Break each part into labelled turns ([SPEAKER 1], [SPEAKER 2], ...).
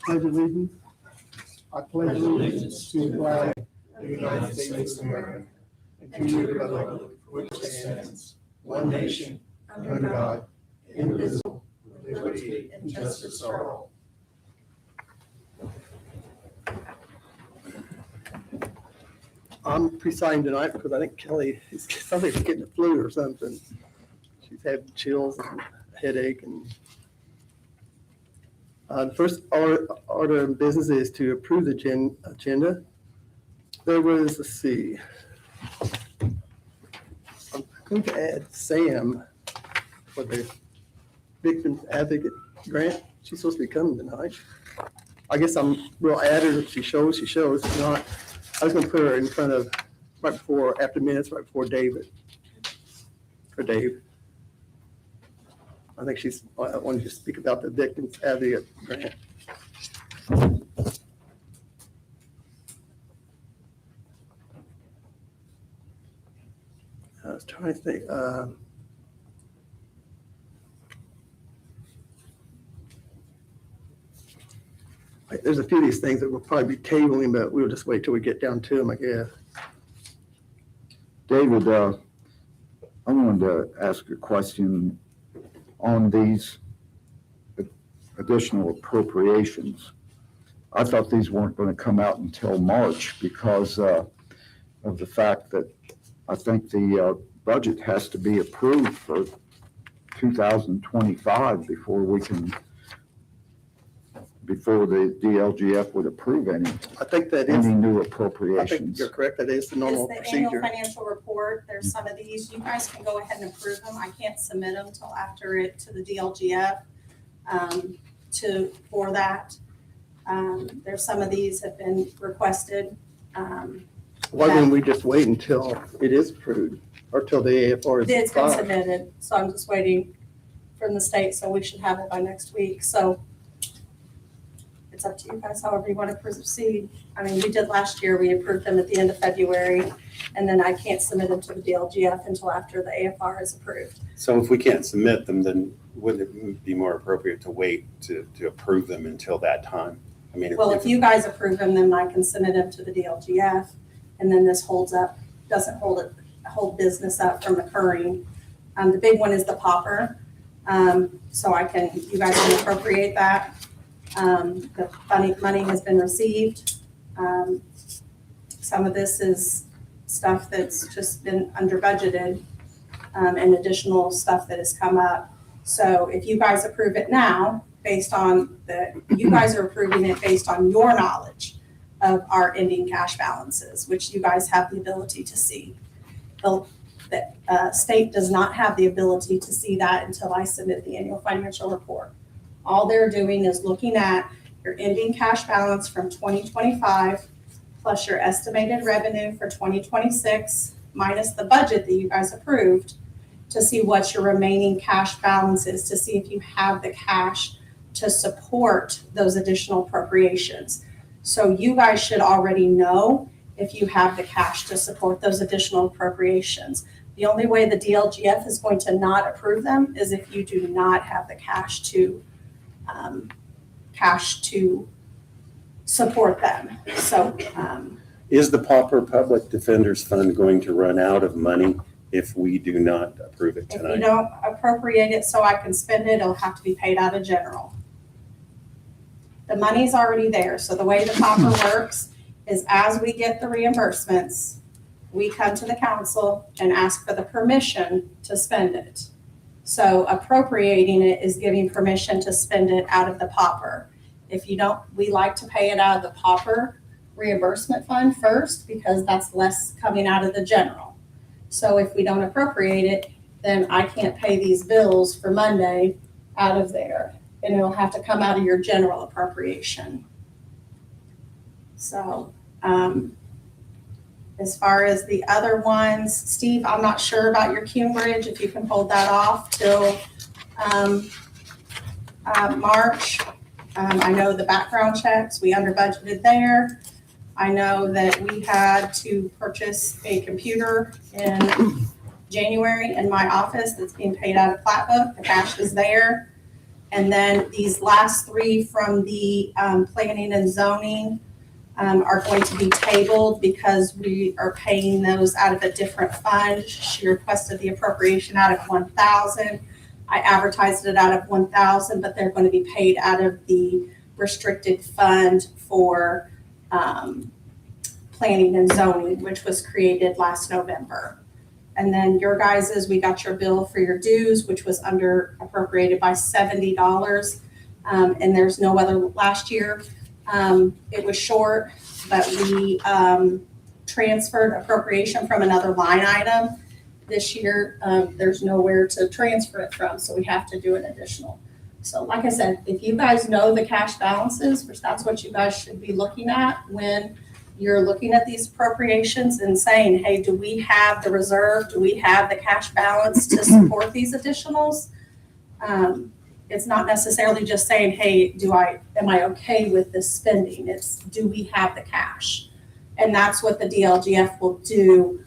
[SPEAKER 1] pledge allegiance. I pledge allegiance to the flag of the United States of America and to the republic for which it stands, one nation, under God, indivisible, with liberty and justice for all. I'm presiding tonight because I think Kelly is getting the flu or something. She's had chills and headache. And the first order of business is to approve the agenda. There was, let's see. I'm going to add Sam for the Victim Advocate Grant. She's supposed to be coming tonight. I guess we'll add her if she shows. If not, I was going to put her in front of after minutes, right before David. For Dave. I think I wanted to speak about the Victims Advocate Grant. I was trying to think. There's a few of these things that we'll probably be tabling, but we'll just wait till we get down to them, I guess.
[SPEAKER 2] David, I wanted to ask a question on these additional appropriations. I thought these weren't going to come out until March because of the fact that I think the budget has to be approved for 2025 before the DLGF would approve any new appropriations.
[SPEAKER 1] I think you're correct. That is the normal
[SPEAKER 3] Is the
[SPEAKER 1] procedure.
[SPEAKER 3] annual financial report. There's some of these. You guys can go ahead and approve them. I can't submit them till after it to the DLGF for that. There's some of these have been requested.
[SPEAKER 1] Why wouldn't we just wait until it is approved or till the AFR is
[SPEAKER 3] It's been
[SPEAKER 1] filed?
[SPEAKER 3] submitted, so I'm just waiting from the state, so we should have it by next week. So it's up to you guys, however you want to proceed. I mean, we did last year, we approved them at the end of February, and then I can't submit them to the DLGF until after the AFR is approved.
[SPEAKER 4] So if we can't submit them, then wouldn't it be more appropriate to wait to approve them until that time? I mean,
[SPEAKER 3] Well, if you guys approve them, then I can submit them to the DLGF, and then this doesn't hold business up from occurring. The big one is the popper, so you guys can appropriate that. The money has been received. Some of this is stuff that's just been under budgeted, and additional stuff that has come up. So if you guys approve it now, you guys are approving it based on your knowledge of our ending cash balances, which you guys have the ability to see. The state does not have the ability to see that until I submit the annual financial report. All they're doing is looking at your ending cash balance from 2025 plus your estimated revenue for 2026 minus the budget that you guys approved to see what your remaining cash balance is, to see if you have the cash to support those additional appropriations. So you guys should already know if you have the cash to support those additional appropriations. The only way the DLGF is going to not approve them is if you do not have the cash to support them. So
[SPEAKER 4] is the Pauper Public Defenders Fund going to run out of money if we do not approve it
[SPEAKER 3] if you
[SPEAKER 4] tonight?
[SPEAKER 3] don't appropriate it so I can spend it, it'll have to be paid out of general. The money's already there. So the way the Pauper works is as we get the reimbursements, we come to the council and ask for the permission to spend it. So appropriating it is giving permission to spend it out of the Pauper. If you don't, we like to pay it out of the Pauper reimbursement fund first because that's less coming out of the general. So if we don't appropriate it, then I can't pay these bills for Monday out of there, and it'll have to come out of your general appropriation. So as far as the other ones, Steve, I'm not sure about your Cume Bridge, if you can hold that off till March. I know the background checks, we under budgeted there. I know that we had to purchase a computer in January in my office that's being paid out of Flatbook. The cash is there. And then these last three from the planning and zoning are going to be tabled because we are paying those out of a different fund. She requested the appropriation out of 1,000. I advertised it out of 1,000, but they're going to be paid out of the restricted fund for planning and zoning, which was created last November. And then your guys's, we got your bill for your dues, which was under appropriated by $70. And there's no other last year. It was short, but we transferred appropriation from another line item. This year, there's nowhere to transfer it from, so we have to do an additional. So like I said, if you guys know the cash balances, which that's what you guys should be looking at when you're looking at these appropriations and saying, hey, do we have the reserve? Do we have the cash balance to support these additionals? It's not necessarily just saying, hey, am I okay with this spending? It's, do we have the cash? And that's what the DLGF will do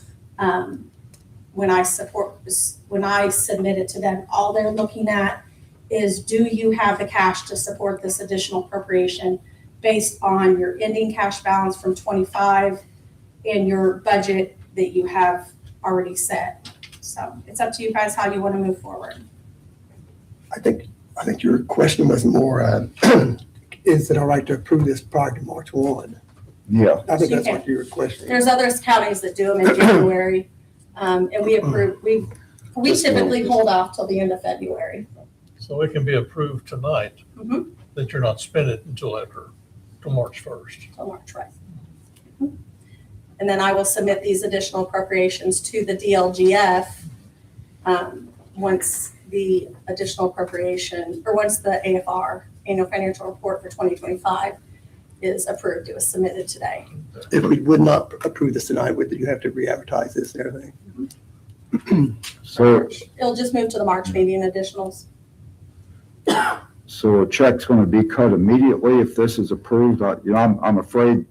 [SPEAKER 3] when I submit it to them. All they're looking at is, do you have the cash to support this additional appropriation based on your ending cash balance from 25 and your budget that you have already set. So it's up to you guys how you want to move forward.
[SPEAKER 1] I think your question was more, is it all right to approve this prior to March 1?
[SPEAKER 2] Yeah,
[SPEAKER 1] I think
[SPEAKER 3] You
[SPEAKER 1] that's
[SPEAKER 3] can.
[SPEAKER 1] what you were questioning.
[SPEAKER 3] There's other counties that do them in January, and we approve, we typically hold off till the end of February.
[SPEAKER 5] So it can be approved tonight,
[SPEAKER 3] Mhm.
[SPEAKER 5] that you're not spending it until March 1st.
[SPEAKER 3] Till March, right? And then I will submit these additional appropriations to the DLGF once the additional appropriation, or once the AFR, annual financial report for 2025, is approved. It was submitted today.
[SPEAKER 1] If we would not approve this tonight, would you have to re-advertise this and everything?
[SPEAKER 2] so,
[SPEAKER 3] It'll just move to the March meeting additionals.
[SPEAKER 2] so a check's gonna be cut immediately if this is approved. I'm afraid,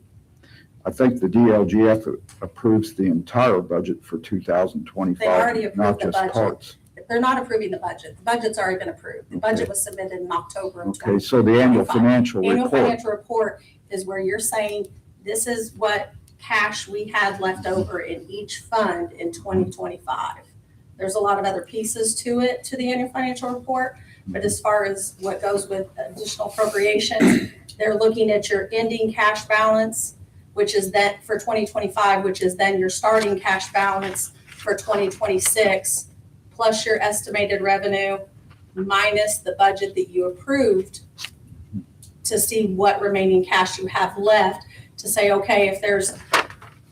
[SPEAKER 2] I think the DLGF approves the entire budget for 2025.
[SPEAKER 3] They already approved
[SPEAKER 2] not
[SPEAKER 3] the
[SPEAKER 2] just
[SPEAKER 3] budget.
[SPEAKER 2] parts.
[SPEAKER 3] They're not approving the budget. The budget's already been approved. The budget was submitted in October of
[SPEAKER 2] Okay, so the annual
[SPEAKER 3] 2025.
[SPEAKER 2] financial
[SPEAKER 3] Annual
[SPEAKER 2] report,
[SPEAKER 3] financial report is where you're saying, this is what cash we had left over in each fund in 2025. There's a lot of other pieces to it, to the annual financial report, but as far as what goes with additional appropriations, they're looking at your ending cash balance, which is that for 2025, which is then your starting cash balance for 2026, plus your estimated revenue minus the budget that you approved, to see what remaining cash you have left, to say, okay, if there's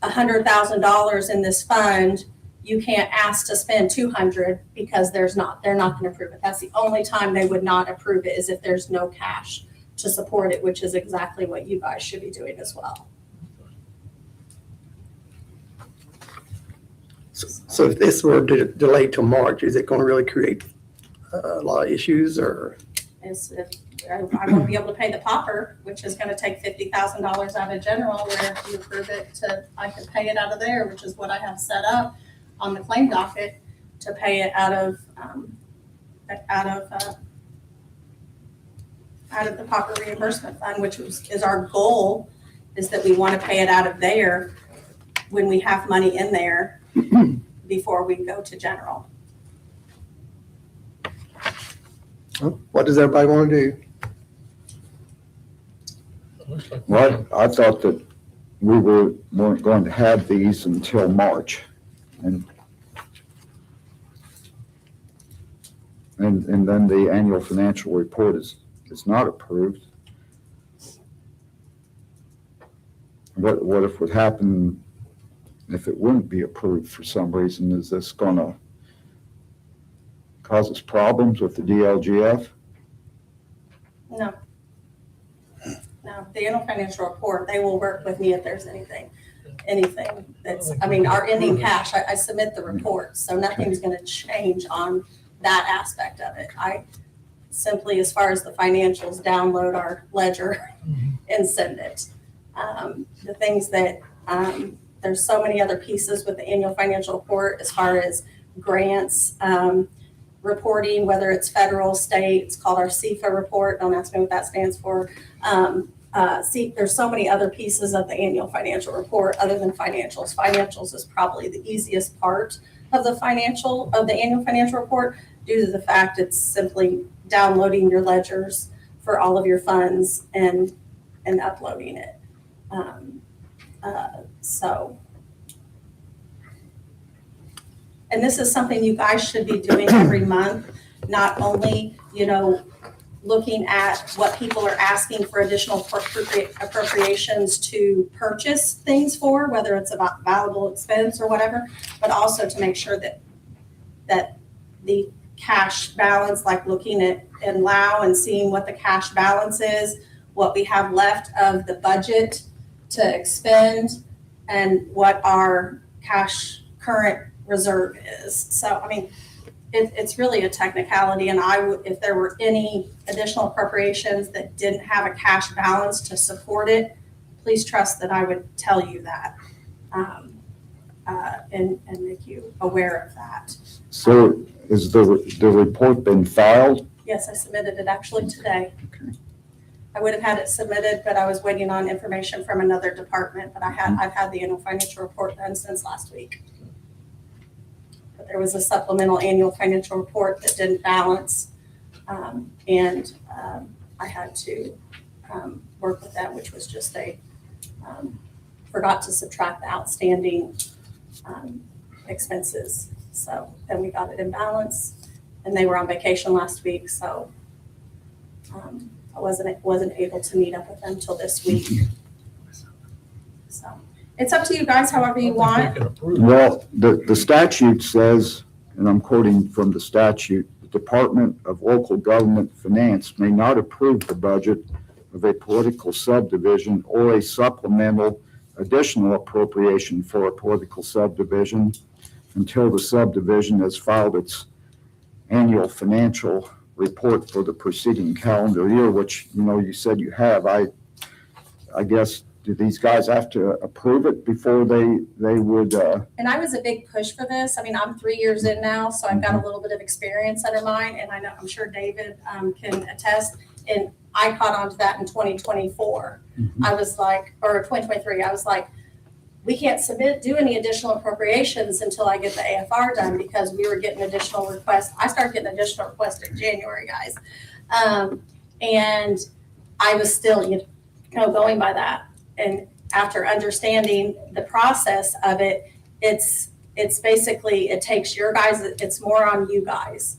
[SPEAKER 3] $100,000 in this fund, you can't ask to spend 200 because they're not going to approve it. That's the only time they would not approve it, is if there's no cash to support it, which is exactly what you guys should be doing as well.
[SPEAKER 1] So if this were delayed till March, is it going to really create a lot of issues, or?
[SPEAKER 3] I won't be able to pay the popper, which is gonna take $50,000 out of general, where if you approve it I can pay it out of there, which is what I have set up on the claim docket to pay it out of the popper reimbursement fund, which is our goal, is that we wanna pay it out of there when we have money in there before we go to general.
[SPEAKER 1] What does everybody want to do?
[SPEAKER 5] It looks like-
[SPEAKER 2] well, I thought that we weren't going to have these until March. And then the annual financial report is not approved. What if would happen if it wouldn't be approved for some reason? Is this gonna cause us problems with the DLGF?
[SPEAKER 3] No. No, the annual financial report, they will work with me if there's anything that's, our ending cash, I submit the report, so nothing's gonna change on that aspect of it. I simply, as far as the financials, download our ledger and send it. The things that, there's so many other pieces with the annual financial report as far as grants, reporting, whether it's federal, state. It's called our CFA report. Don't ask me what that stands for. See, there's so many other pieces of the annual financial report other than financials. Financials is probably the easiest part of the annual financial report, due to the fact it's simply downloading your ledgers for all of your funds and uploading it. And this is something you guys should be doing every month, not only, looking at what people are asking for additional appropriations to purchase things for, whether it's about valuable expense or whatever, but also to make sure that the cash balance, like looking at in Lao and seeing what the cash balance is, what we have left of the budget to expend, and what our cash current reserve is. So, it's really a technicality, and if there were any additional appropriations that didn't have a cash balance to support it, please trust that I would tell you that, and make you aware of that.
[SPEAKER 2] So is the report been filed?
[SPEAKER 3] Yes, I submitted it actually today.
[SPEAKER 2] Okay.
[SPEAKER 3] I would have had it submitted, but I was waiting on information from another department, but I've had the annual financial report done since last week. But there was a supplemental annual financial report that didn't balance, and I had to work with that, which was just forgot to subtract the outstanding expenses. So then we got it in balance, and they were on vacation last week, so I wasn't able to meet up with them till this week. So it's up to you guys, however you want.
[SPEAKER 5] We can approve it.
[SPEAKER 2] Well, the statute says, and I'm quoting from the statute, the Department of Local Government Finance may not approve the budget of a political subdivision or a supplemental additional appropriation for a political subdivision until the subdivision has filed its annual financial report for the preceding calendar year, which, you said you have. I guess, do these guys have to approve it before they would?
[SPEAKER 3] And I was a big push for this. I'm 3 years in now, so I've got a little bit of experience under mine, and I'm sure David can attest. And I caught on to that in 2024. I was like, or 2023, I was like, we can't do any additional appropriations until I get the AFR done, because we were getting additional requests. I started getting additional requests in January, guys. And I was still, going by that. And after understanding the process of it, it's basically, it takes your guys, it's more on you guys.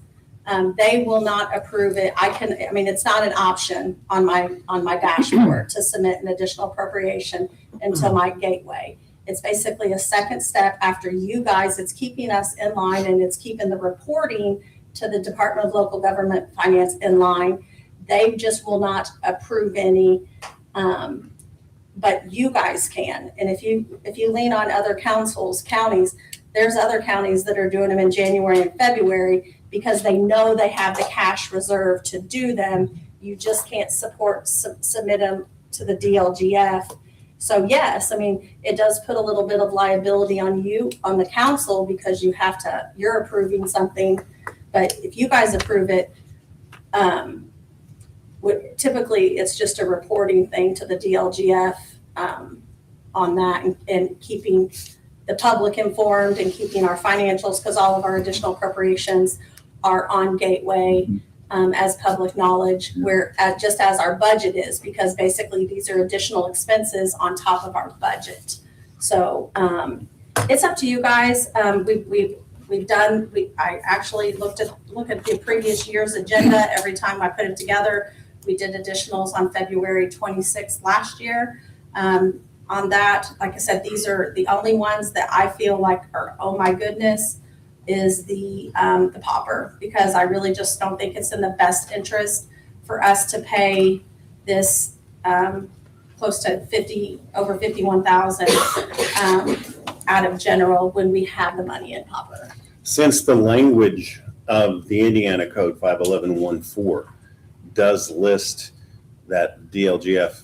[SPEAKER 3] They will not approve it. It's not an option on my dashboard to submit an additional appropriation into my gateway. It's basically a second step after you guys. It's keeping us in line, and it's keeping the reporting to the Department of Local Government Finance in line. They just will not approve any, but you guys can. And if you lean on other counties, there's other counties that are doing them in January and February because they know they have the cash reserve to do them. You just can't submit them to the DLGF. So yes, it does put a little bit of liability on you, on the council, because you're approving something. But if you guys approve it, typically it's just a reporting thing to the DLGF on that, and keeping the public informed and keeping our financials, because all of our additional appropriations are on Gateway as public knowledge, where just as our budget is, because basically these are additional expenses on top of our budget. So it's up to you guys. I actually look at the previous year's agenda every time I put it together. We did additionals on February 26th last year. On that, like I said, these are the only ones that I feel like are, oh my goodness, is the popper, because I really just don't think it's in the best interest for us to pay this close to over 51,000 out of general when we have the money in popper.
[SPEAKER 4] Since the language of the Indiana Code 511.14 does list that DLGF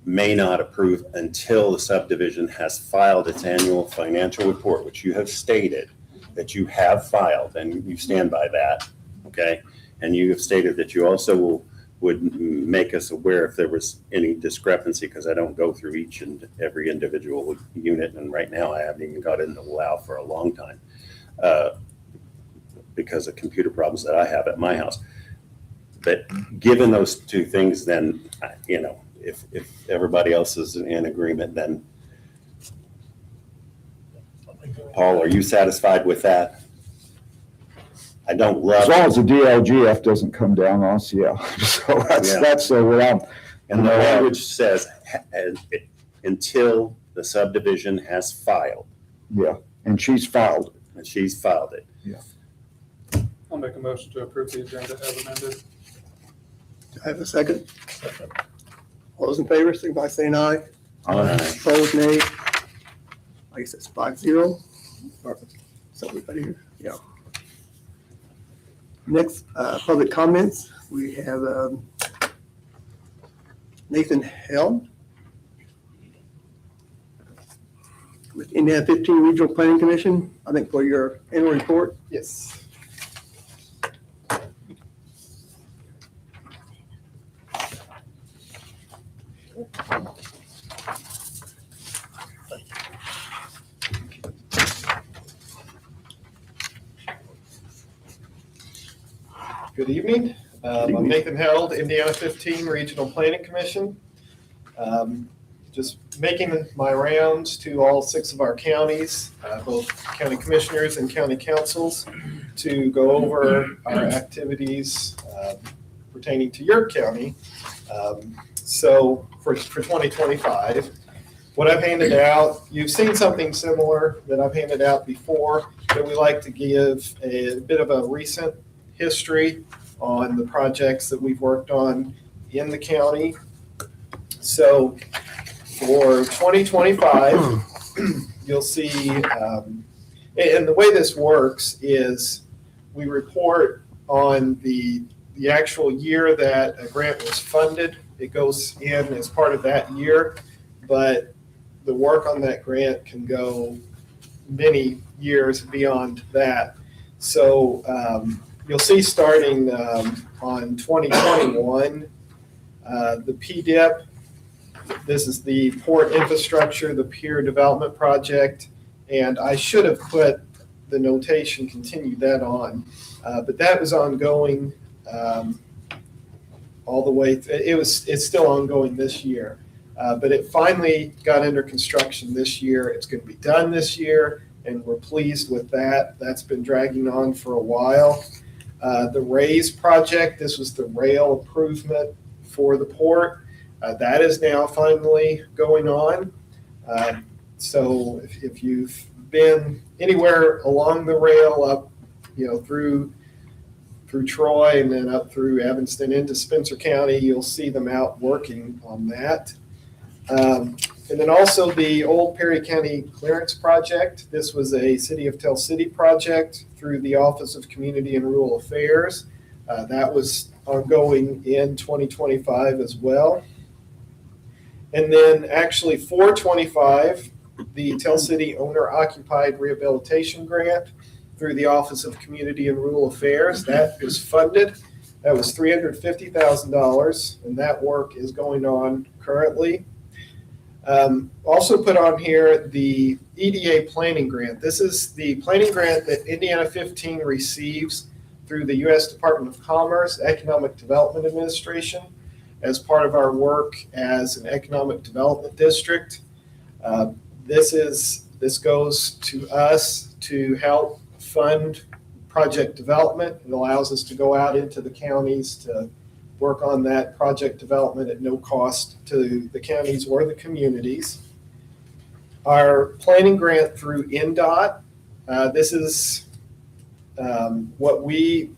[SPEAKER 4] may not approve until the subdivision has filed its annual financial report, which you have stated that you have filed, and you stand by that. okay? And you have stated that you also would make us aware if there was any discrepancy, because I don't go through each and every individual unit, and right now I haven't even got into WOW for a long time because of computer problems that I have at my house. But given those two things, then, you know, if everybody else is in agreement, then Paul, are you satisfied with that? I don't
[SPEAKER 2] As
[SPEAKER 4] love,
[SPEAKER 2] long as the DLGF doesn't come down on us, yeah. So
[SPEAKER 4] Yeah.
[SPEAKER 2] that's where I'm.
[SPEAKER 4] and the language says until the subdivision has filed,
[SPEAKER 2] Yeah, and she's filed.
[SPEAKER 4] and she's filed it.
[SPEAKER 5] I'll make a motion to approve the agenda as amended.
[SPEAKER 1] Do I have a second? All those in favor, signify by saying aye. Opposed, nay. I guess that's 5-0. So everybody here, yeah. Next, public comments. We have Nathan Held with Indiana 15 Regional Planning Commission, I think for your annual report.
[SPEAKER 6] Yes. Good evening. I'm Nathan Held, Indiana 15 Regional Planning Commission. Just making my rounds to all 6 of our counties, both county commissioners and county councils, to go over our activities pertaining to your county. So for 2025, what I've handed out, you've seen something similar that I've handed out before, that we like to give a bit of a recent history on the projects that we've worked on in the county. So for 2025, you'll see, and the way this works is we report on the actual year that a grant was funded. It goes in as part of that year, but the work on that grant can go many years beyond that. So you'll see starting on 2021, the PDIP, this is the Port Infrastructure, the Pier Development Project, and I should have put the notation, continue that on, but that was ongoing all the way, it's still ongoing this year, but it finally got under construction this year. It's going to be done this year, and we're pleased with that. That's been dragging on for a while. The RAISE project, this was the rail improvement for the port. That is now finally going on. So if you've been anywhere along the rail up, through Troy and then up through Evanston into Spencer County, you'll see them out working on that. And then also the Old Perry County Clearance Project. This was a City of Tell City project through the Office of Community and Rural Affairs. That was ongoing in 2025 as well. And then actually for 25, the Tell City Owner Occupied Rehabilitation Grant through the Office of Community and Rural Affairs, that is funded. That was $350,000, and that work is going on currently. Also put on here the EDA planning grant. This is the planning grant that Indiana 15 receives through the U.S. Department of Commerce Economic Development Administration as part of our work as an economic development district. This goes to us to help fund project development. It allows us to go out into the counties to work on that project development at no cost to the counties or the communities. Our planning grant through NDOT, this is what we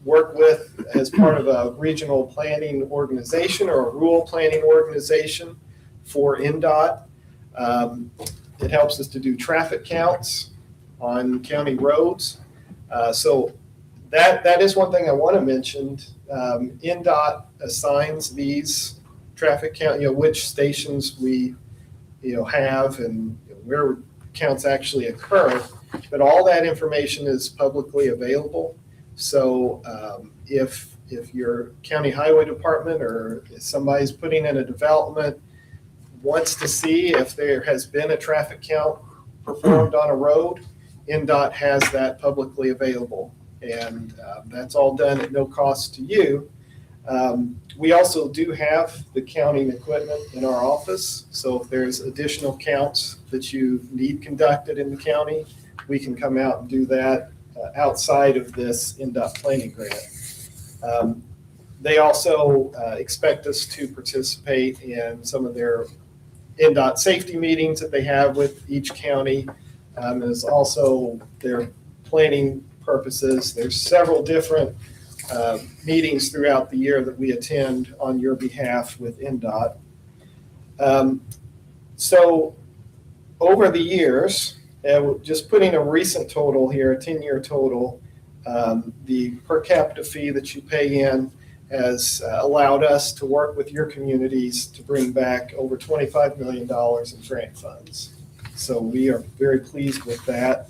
[SPEAKER 6] work with as part of a regional planning organization or a rural planning organization for NDOT. It helps us to do traffic counts on county roads. So that is one thing I want to mention. NDOT assigns these traffic count, which stations we, have and where counts actually occur. But all that information is publicly available. So if your county highway department or if somebody's putting in a development wants to see if there has been a traffic count performed on a road, NDOT has that publicly available. And that's all done at no cost to you. We also do have the counting equipment in our office. So if there's additional counts that you need conducted in the county, we can come out and do that outside of this NDOT planning grant. They also expect us to participate in some of their NDOT safety meetings that they have with each county. There's also their planning purposes. There's several different meetings throughout the year that we attend on your behalf with NDOT. So over the years, just putting a recent total here, a 10-year total, the per capita fee that you pay in has allowed us to work with your communities to bring back over $25 million in grant funds. So we are very pleased with that.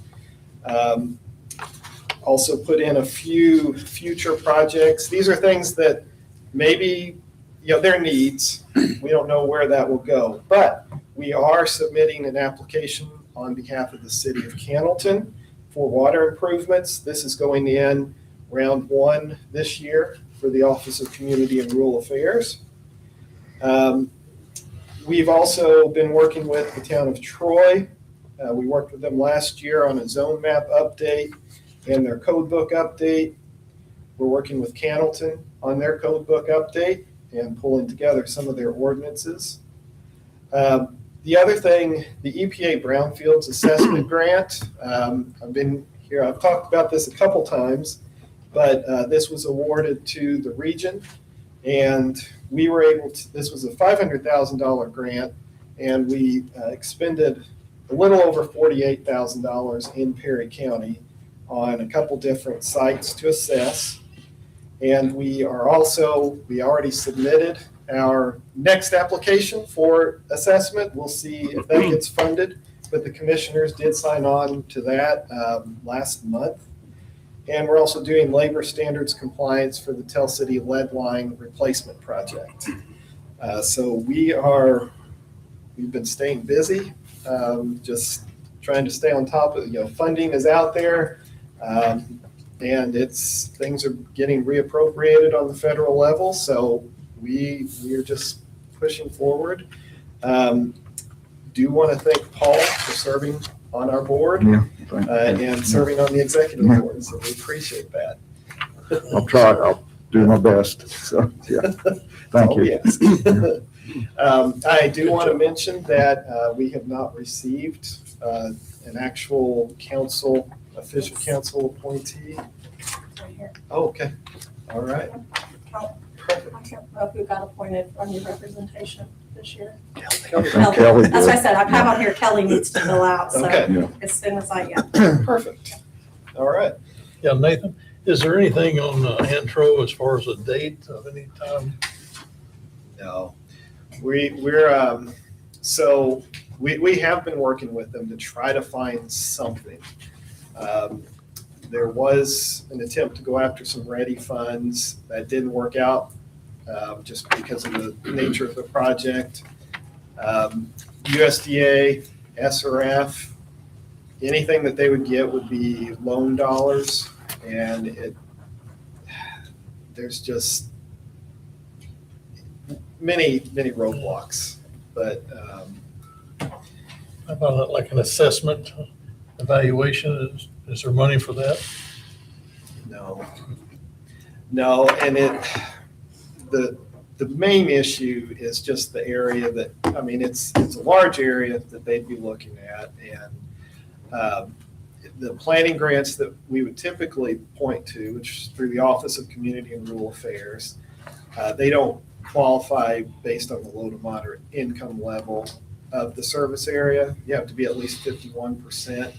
[SPEAKER 6] Also put in a few future projects. These are things that maybe, they're needs. We don't know where that will go, but we are submitting an application on behalf of the city of Cannleton for water improvements. This is going in round 1 this year for the Office of Community and Rural Affairs. We've also been working with the town of Troy. We worked with them last year on a zone map update and their code book update. We're working with Cannleton on their code book update and pulling together some of their ordinances. The other thing, the EPA Brownfields Assessment Grant, I've talked about this a couple times, but this was awarded to the region, and we were able to, this was a $500,000 grant, and we expended a little over $48,000 in Perry County on a couple different sites to assess. And we already submitted our next application for assessment. We'll see if that gets funded, but the commissioners did sign on to that last month. And we're also doing labor standards compliance for the Tell City lead line replacement project. So we've been staying busy, just trying to stay on top of, funding is out there. And things are getting reappropriated on the federal level. So we're just pushing forward. Do want to thank Paul for serving on our board and serving on the executive board. So we appreciate that.
[SPEAKER 2] I'll try. I'll do my best. So, yeah. Thank you.
[SPEAKER 6] Yes. I do want to mention that we have not received an actual official council appointee.
[SPEAKER 3] Right here.
[SPEAKER 6] Oh, okay. All right. Perfect.
[SPEAKER 3] I can't know who got appointed on your representation this year.
[SPEAKER 2] Kelly
[SPEAKER 3] That's what I
[SPEAKER 2] did.
[SPEAKER 3] said. I have on here, Kelly needs to fill out, so
[SPEAKER 6] Okay.
[SPEAKER 2] Yeah.
[SPEAKER 3] as soon as I get.
[SPEAKER 6] Perfect. All right.
[SPEAKER 5] Yeah, Nathan, is there anything on Antro as far as a date of any time?
[SPEAKER 6] No, we have been working with them to try to find something. There was an attempt to go after some ready funds that didn't work out just because of the nature of the project. USDA, SRF, anything that they would get would be loan dollars, and there's just many roadblocks. But
[SPEAKER 5] How about like an assessment evaluation? Is there money for that?
[SPEAKER 6] no, and the main issue is just the area that, it's a large area that they'd be looking at, and the planning grants that we would typically point to, which is through the Office of Community and Rural Affairs, they don't qualify based on the low to moderate income level of the service area. You have to be at least 51%,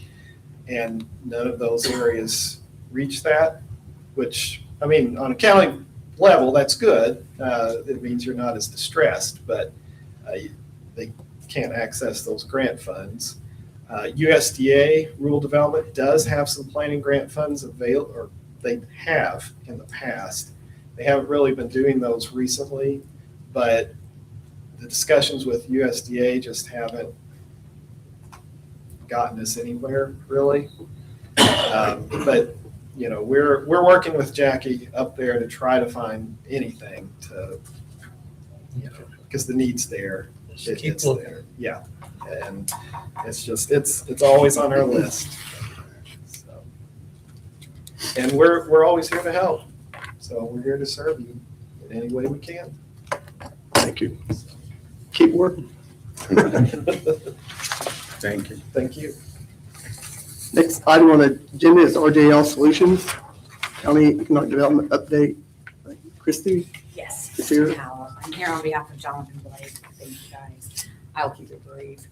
[SPEAKER 6] and none of those areas reach that, which, on a county level, that's good. It means you're not as distressed, but they can't access those grant funds. USDA Rural Development does have some planning grant funds they have in the past. They haven't really been doing those recently, but the discussions with USDA just haven't gotten us anywhere, really. But, you know, we're working with Jackie up there to try to find anything to, you know, because the need's there.
[SPEAKER 5] Just keep
[SPEAKER 6] It's
[SPEAKER 5] looking.
[SPEAKER 6] there. Yeah, and it's just, it's always on our list. So, and we're always here to help. So we're here to serve you in any way we can.
[SPEAKER 1] Thank you. Keep working.
[SPEAKER 4] Thank you.
[SPEAKER 6] Thank you.
[SPEAKER 1] Next item on the agenda is RJL Solutions, County Economic Development Update.
[SPEAKER 7] Yes,
[SPEAKER 1] Yes,
[SPEAKER 7] Mr.
[SPEAKER 1] here.
[SPEAKER 7] Howell. I'm here on behalf of Jonathan Blake. Thank you, guys. I'll keep it brief.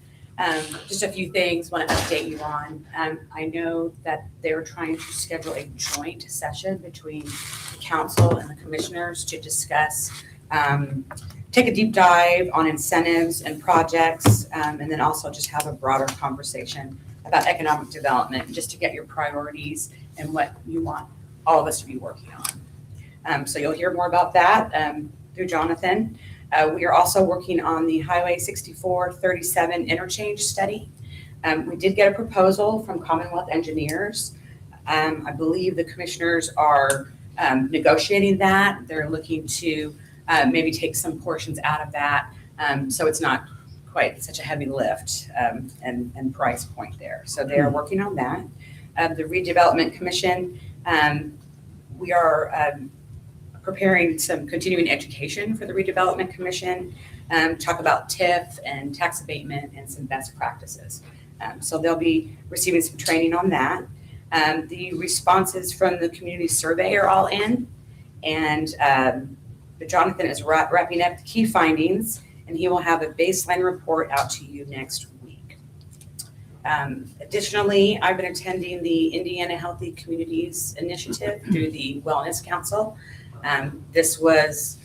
[SPEAKER 7] Just a few things want to update you on. I know that they're trying to schedule a joint session between the council and the commissioners to discuss, take a deep dive on incentives and projects, and then also just have a broader conversation about economic development, just to get your priorities and what you want all of us to be working on. So you'll hear more about that through Jonathan. We are also working on the Highway 6437 interchange study. We did get a proposal from Commonwealth Engineers. I believe the commissioners are negotiating that. They're looking to maybe take some portions out of that, so it's not quite such a heavy lift and price point there. So they are working on that. The Redevelopment Commission, we are preparing some continuing education for the Redevelopment Commission, talk about TIF and tax abatement and some best practices. So they'll be receiving some training on that. The responses from the community survey are all in, and Jonathan is wrapping up the key findings, and he will have a baseline report out to you next week. Additionally, I've been attending the Indiana Healthy Communities Initiative through the Wellness Council. This was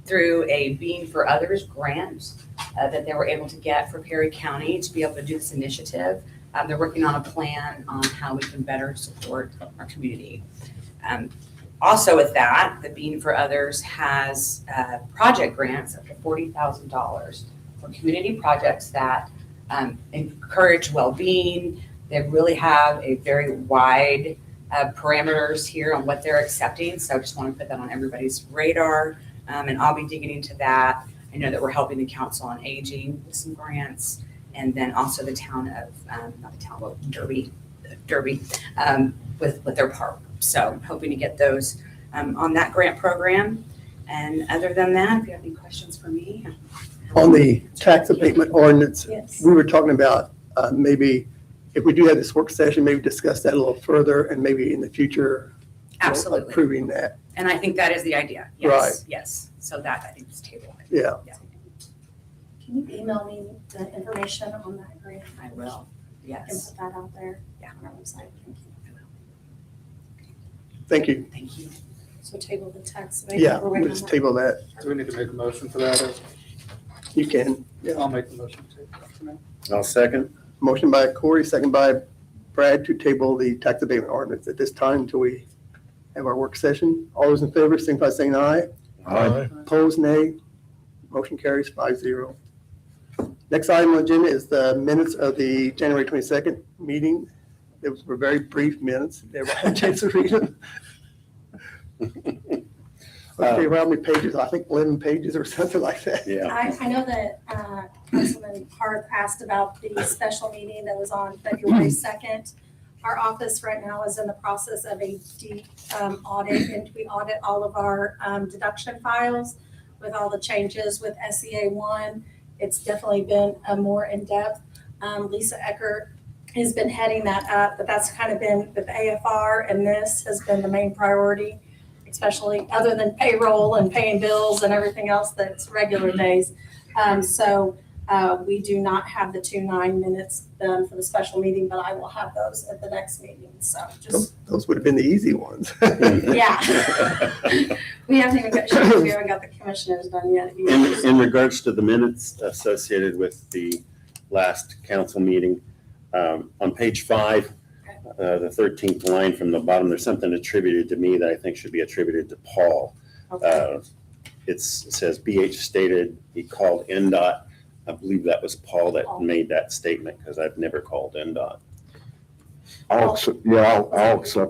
[SPEAKER 7] through a Being for Others grant that they were able to get for Perry County to be able to do this initiative. They're working on a plan on how we can better support our community. Also with that, the Being for Others has project grants up to $40,000 for community projects that encourage well-being. They really have a very wide parameters here on what they're accepting. So I just want to put that on everybody's radar. And I'll be digging into that. I know that we're helping the Council on Aging with some grants, and then also the town of, not the town, but Derby, with their park. So I'm hoping to get those on that grant program. And other than that, if you have any questions for me.
[SPEAKER 1] On the tax abatement ordinance,
[SPEAKER 7] Yes.
[SPEAKER 1] we were talking about maybe if we do have this work session, maybe discuss that a little further and maybe in the future, you know,
[SPEAKER 7] Absolutely.
[SPEAKER 1] approving that.
[SPEAKER 7] And I think that is the idea. Yes,
[SPEAKER 1] Right.
[SPEAKER 7] yes. So that I think is table.
[SPEAKER 1] Yeah.
[SPEAKER 3] Can you email me the information on that grant?
[SPEAKER 7] I will.
[SPEAKER 3] And
[SPEAKER 7] Yes.
[SPEAKER 3] put that out there
[SPEAKER 7] Yeah.
[SPEAKER 3] on our website. Thank you.
[SPEAKER 1] Thank you.
[SPEAKER 7] Thank you.
[SPEAKER 3] So table the tax.
[SPEAKER 1] Yeah, we'll just table that.
[SPEAKER 8] Do we need to make a motion for that, or
[SPEAKER 1] You can. Yeah.
[SPEAKER 8] I'll make the motion to table that for now?
[SPEAKER 4] I'll second.
[SPEAKER 1] Motion by Corey, second by Brad to table the tax abatement ordinance at this time until we have our work session. All those in favor, signify by saying aye.
[SPEAKER 5] Aye.
[SPEAKER 1] Opposed, nay. Motion carries 5-0. Next item on the agenda is the minutes of the January 22nd meeting. Those were very brief minutes. Everyone had a chance to read them. Okay, how many pages? I think 11 pages or something like that.
[SPEAKER 4] Yeah.
[SPEAKER 3] I know that Councilman Hart asked about the special meeting that was on February 2nd. Our office right now is in the process of a deep audit, and we audit all of our deduction files with all the changes with SEA 1. It's definitely been a more in-depth. Lisa Eckert has been heading that up, but that's kind of been with AFR, and this has been the main priority, especially other than payroll and paying bills and everything else that's regular days. So we do not have the 2-9 minutes done for the special meeting, but I will have those at the next meeting. So just,
[SPEAKER 1] Those would have been the easy ones.
[SPEAKER 3] yeah. We haven't even got the commissioners done yet.
[SPEAKER 4] In regards to the minutes associated with the last council meeting, on page 5, the 13th line from the bottom, there's something attributed to me that I think should be attributed to Paul.
[SPEAKER 3] Okay.
[SPEAKER 4] It says BH stated he called NDOT. I believe that was Paul that made that statement because I've never called NDOT.
[SPEAKER 2] I'll accept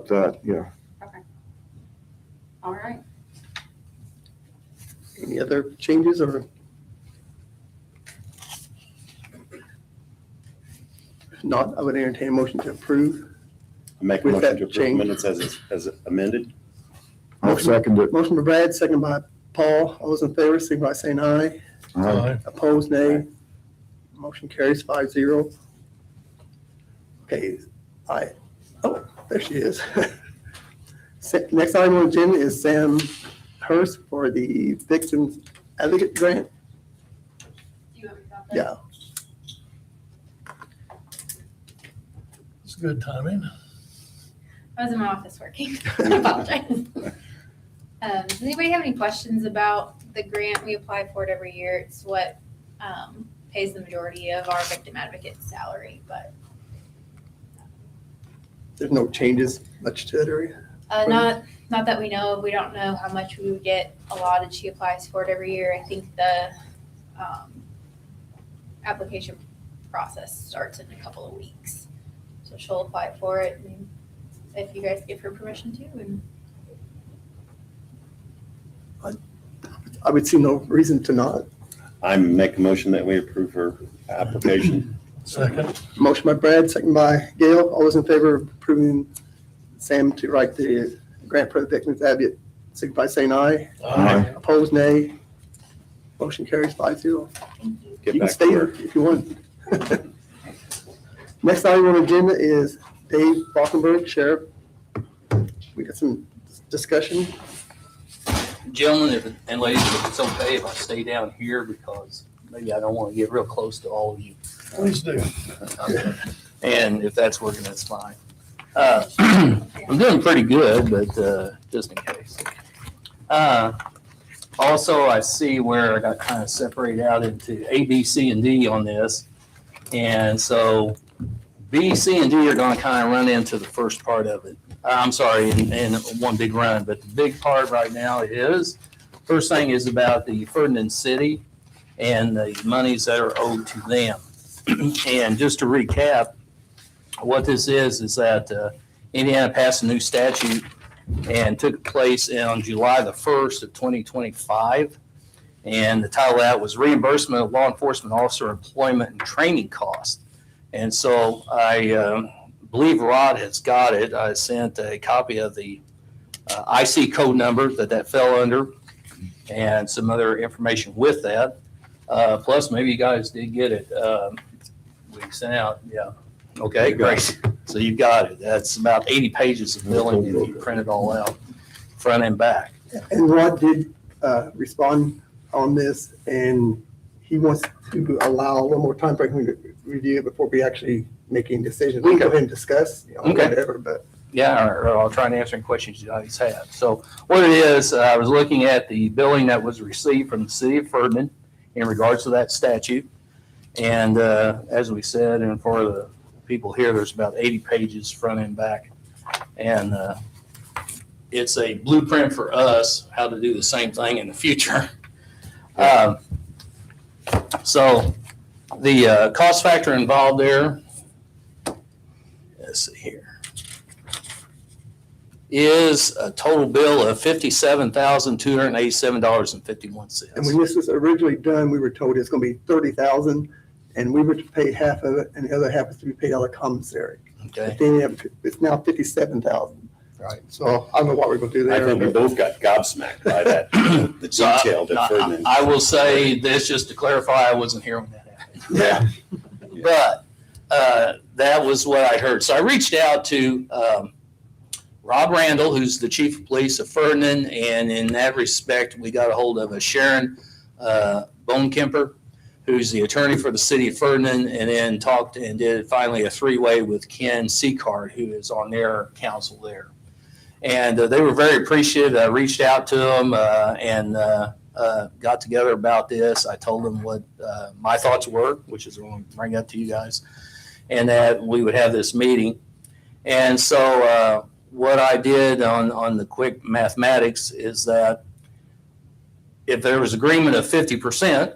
[SPEAKER 2] that, yeah.
[SPEAKER 3] All right.
[SPEAKER 1] Any other changes or? If not, I would entertain a motion to approve.
[SPEAKER 4] I make a
[SPEAKER 1] With
[SPEAKER 4] motion
[SPEAKER 1] that
[SPEAKER 4] to approve
[SPEAKER 1] change.
[SPEAKER 4] minutes as amended.
[SPEAKER 2] I'll second it.
[SPEAKER 1] Motion by Brad, second by Paul. All those in favor, signify by saying aye.
[SPEAKER 5] Aye.
[SPEAKER 1] Opposed, nay. Motion carries 5-0. Okay, oh, there she is. Next item on the agenda is Sam Hurst for the Victims Advocate Grant. Yeah,
[SPEAKER 5] It's good timing.
[SPEAKER 9] I was in my office working. I apologize. Does anybody have any questions about the grant? We apply for it every year. It's what pays the majority of our victim advocate salary, but
[SPEAKER 1] there's no changes much to it, or?
[SPEAKER 9] not that we know of. We don't know how much we would get allotted. She applies for it every year. I think the application process starts in a couple of weeks. So she'll apply for it, and if you guys give her permission to, and
[SPEAKER 1] I would see no reason to not.
[SPEAKER 4] I make a motion that we approve her application.
[SPEAKER 5] Second.
[SPEAKER 1] Motion by Brad, second by Gail. All those in favor of approving Sam to write the grant for the Victims Advocate, signify by saying aye.
[SPEAKER 5] Aye.
[SPEAKER 1] Opposed, nay. Motion carries 5-0.
[SPEAKER 9] thank you.
[SPEAKER 4] Get
[SPEAKER 1] You can
[SPEAKER 4] back
[SPEAKER 1] stay
[SPEAKER 4] to
[SPEAKER 1] here
[SPEAKER 4] work.
[SPEAKER 1] if you want. Next item on the agenda is Dave Falkenberg, Sheriff. We got some discussion.
[SPEAKER 10] Gentlemen and ladies, if it's okay if I stay down here because maybe I don't want to get real close to all of you.
[SPEAKER 5] Please do.
[SPEAKER 10] And if that's working, that's fine. I'm doing pretty good, but just in case. Also, I see where I got kind of separated out into A, B, C, and D on this. And so B, C, and D are going to kind of run into the first part of it. I'm sorry, in one big run, but the big part right now is, first thing is about the Ferdinand City and the monies that are owed to them. And just to recap, what this is that Indiana passed a new statute and took place on July the 1st of 2025. And the title of that was Reimbursement of Law Enforcement Officer Employment and Training Costs. And so I believe Rod has got it. I sent a copy of the IC code number that fell under and some other information with that. Plus, maybe you guys did get it. We sent out, yeah. Okay, great. So you got it. That's about 80 pages of billing if you print it all out, front and back.
[SPEAKER 1] And Rod did respond on this, and he wants to allow one more time for him to review it before we actually make any decisions. We can go ahead and discuss,
[SPEAKER 10] Okay.
[SPEAKER 1] whatever, but.
[SPEAKER 10] Yeah, or I'll try and answer any questions you guys have. So what it is, I was looking at the billing that was received from the city of Ferdinand in regards to that statute. And as we said, and for the people here, there's about 80 pages front and back. And it's a blueprint for us how to do the same thing in the future. So the cost factor involved there, let's see here, is a total bill of $57,287.51.
[SPEAKER 1] And when this was originally done, we were told it's gonna be 30,000, and we were to pay half of it, and the other half is to be paid out of commissary.
[SPEAKER 10] Okay.
[SPEAKER 1] But then it's now 57,000.
[SPEAKER 10] Right.
[SPEAKER 1] So I don't know what we're gonna do
[SPEAKER 4] I
[SPEAKER 1] there.
[SPEAKER 4] think we
[SPEAKER 1] but-
[SPEAKER 4] both got gobsmacked by that, the
[SPEAKER 10] So I-
[SPEAKER 4] detail that Ferdinand.
[SPEAKER 10] I will say this just to clarify, I wasn't here when that happened.
[SPEAKER 1] Yeah.
[SPEAKER 10] But that was what I heard. So I reached out to Rob Randall, who's the chief of police of Ferdinand, and in that respect, we got a hold of a Sharon Bonekemper, who's the attorney for the city of Ferdinand, and then talked and did finally a three-way with Ken Seacard, who is on their council there. And they were very appreciative. I reached out to them and got together about this. I told them what my thoughts were, which is what I'm going to bring up to you guys, and that we would have this meeting. And so what I did on the quick mathematics is that if there was agreement of 50%,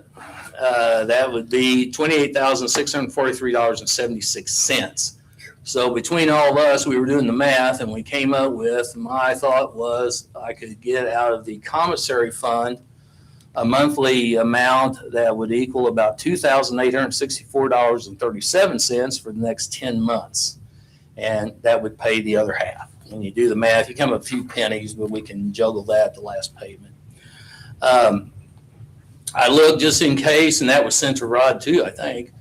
[SPEAKER 10] that would be $28,643.76. So between all of us, we were doing the math and we came up with, my thought was I could get out of the commissary fund a monthly amount that would equal about $2,864.37 for the next 10 months. And that would pay the other half. When you do the math, you come up a few pennies, but we can juggle that the last payment. I looked just in case, and that was sent to Rod too, I think,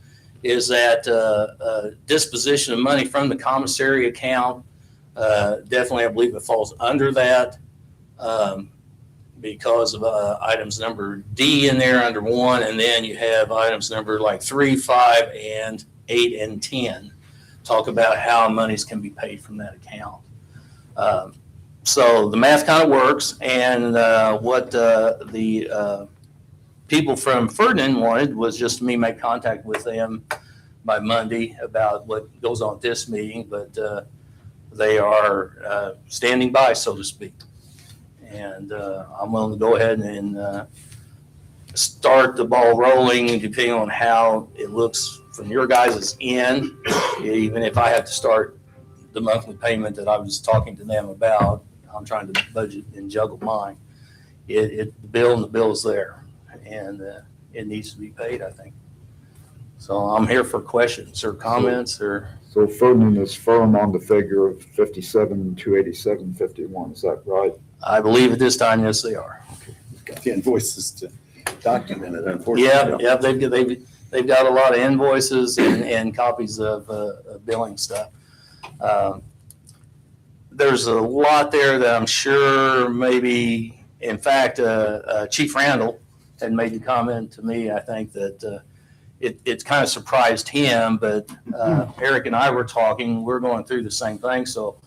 [SPEAKER 10] is that disposition of money from the commissary account. Definitely, I believe it falls under that because of items number D in there under 1, and then you have items number like 3, 5, and 8, and 10. Talk about how monies can be paid from that account. So the math kind of works, and what the people from Ferdinand wanted was just me make contact with them by Monday about what goes on at this meeting, but they are standing by, so to speak. And I'm willing to go ahead and start the ball rolling depending on how it looks from your guys' end, even if I have to start the monthly payment that I was talking to them about. I'm trying to budget and juggle mine. The bill is there, and it needs to be paid, I think. So I'm here for questions or comments or.
[SPEAKER 2] So Ferdinand is firm on the figure of 57,287.51, is that right?
[SPEAKER 10] I believe at this time, yes, they are.
[SPEAKER 4] Got the invoices to document it, unfortunately.
[SPEAKER 10] Yeah, they've got a lot of invoices and copies of billing stuff. There's a lot there that I'm sure maybe, in fact, Chief Randall had made the comment to me, I think that it kind of surprised him, but Eric and I were talking, we're going through the same thing. So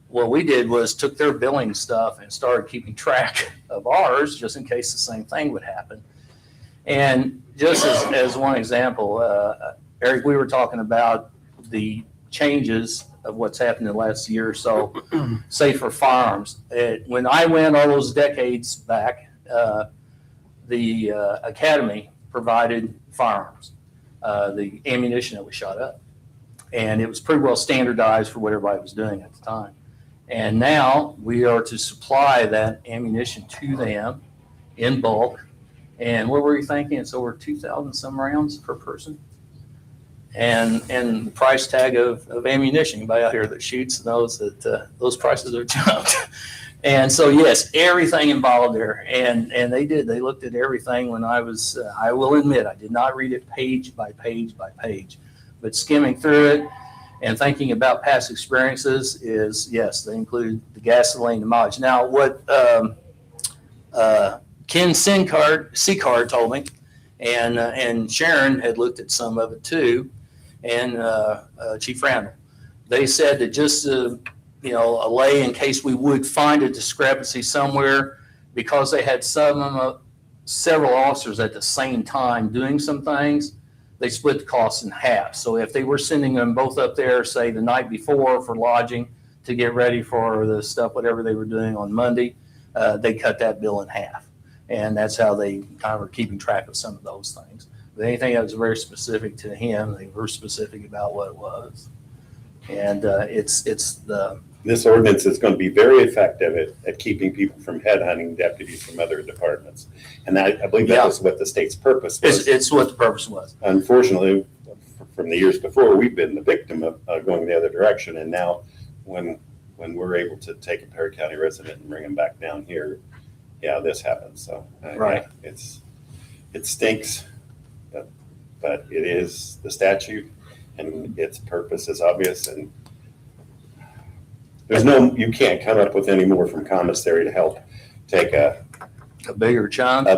[SPEAKER 10] what we did was took their billing stuff and started keeping track of ours just in case the same thing would happen. And just as one example, Eric, we were talking about the changes of what's happened in the last year or so, say for firearms. When I went all those decades back, the academy provided firearms, the ammunition that was shot up. And it was pretty well standardized for what everybody was doing at the time. And now we are to supply that ammunition to them in bulk. And what were you thinking? It's over 2,000 some rounds per person. And the price tag of ammunition, anybody out here that shoots knows that those prices are jumped. And so, yes, everything involved there. And they did. They looked at everything when I was, I will admit, I did not read it page by page by page. But skimming through it and thinking about past experiences is, yes, they include gasoline, the mileage. Now, what Ken Seacard told me, and Sharon had looked at some of it too, and Chief Randall. They said that just allay in case we would find a discrepancy somewhere, because they had several officers at the same time doing some things, they split the costs in half. So if they were sending them both up there, say the night before for lodging to get ready for the stuff, whatever they were doing on Monday, they cut that bill in half. And that's how they kind of were keeping track of some of those things. But anything that was very specific to him, they were specific about what it was. And
[SPEAKER 4] This ordinance is going to be very effective at keeping people from headhunting deputies from other departments. And I believe that was what the state's purpose was.
[SPEAKER 10] It's what the purpose was.
[SPEAKER 4] Unfortunately, from the years before, we've been the victim of going the other direction. And now when we're able to take a Perry County resident and bring them back down here, this happens. So
[SPEAKER 10] right.
[SPEAKER 4] It stinks, but it is the statute, and its purpose is obvious. And you can't come up with any more from commissary to help take a
[SPEAKER 10] bigger chunk,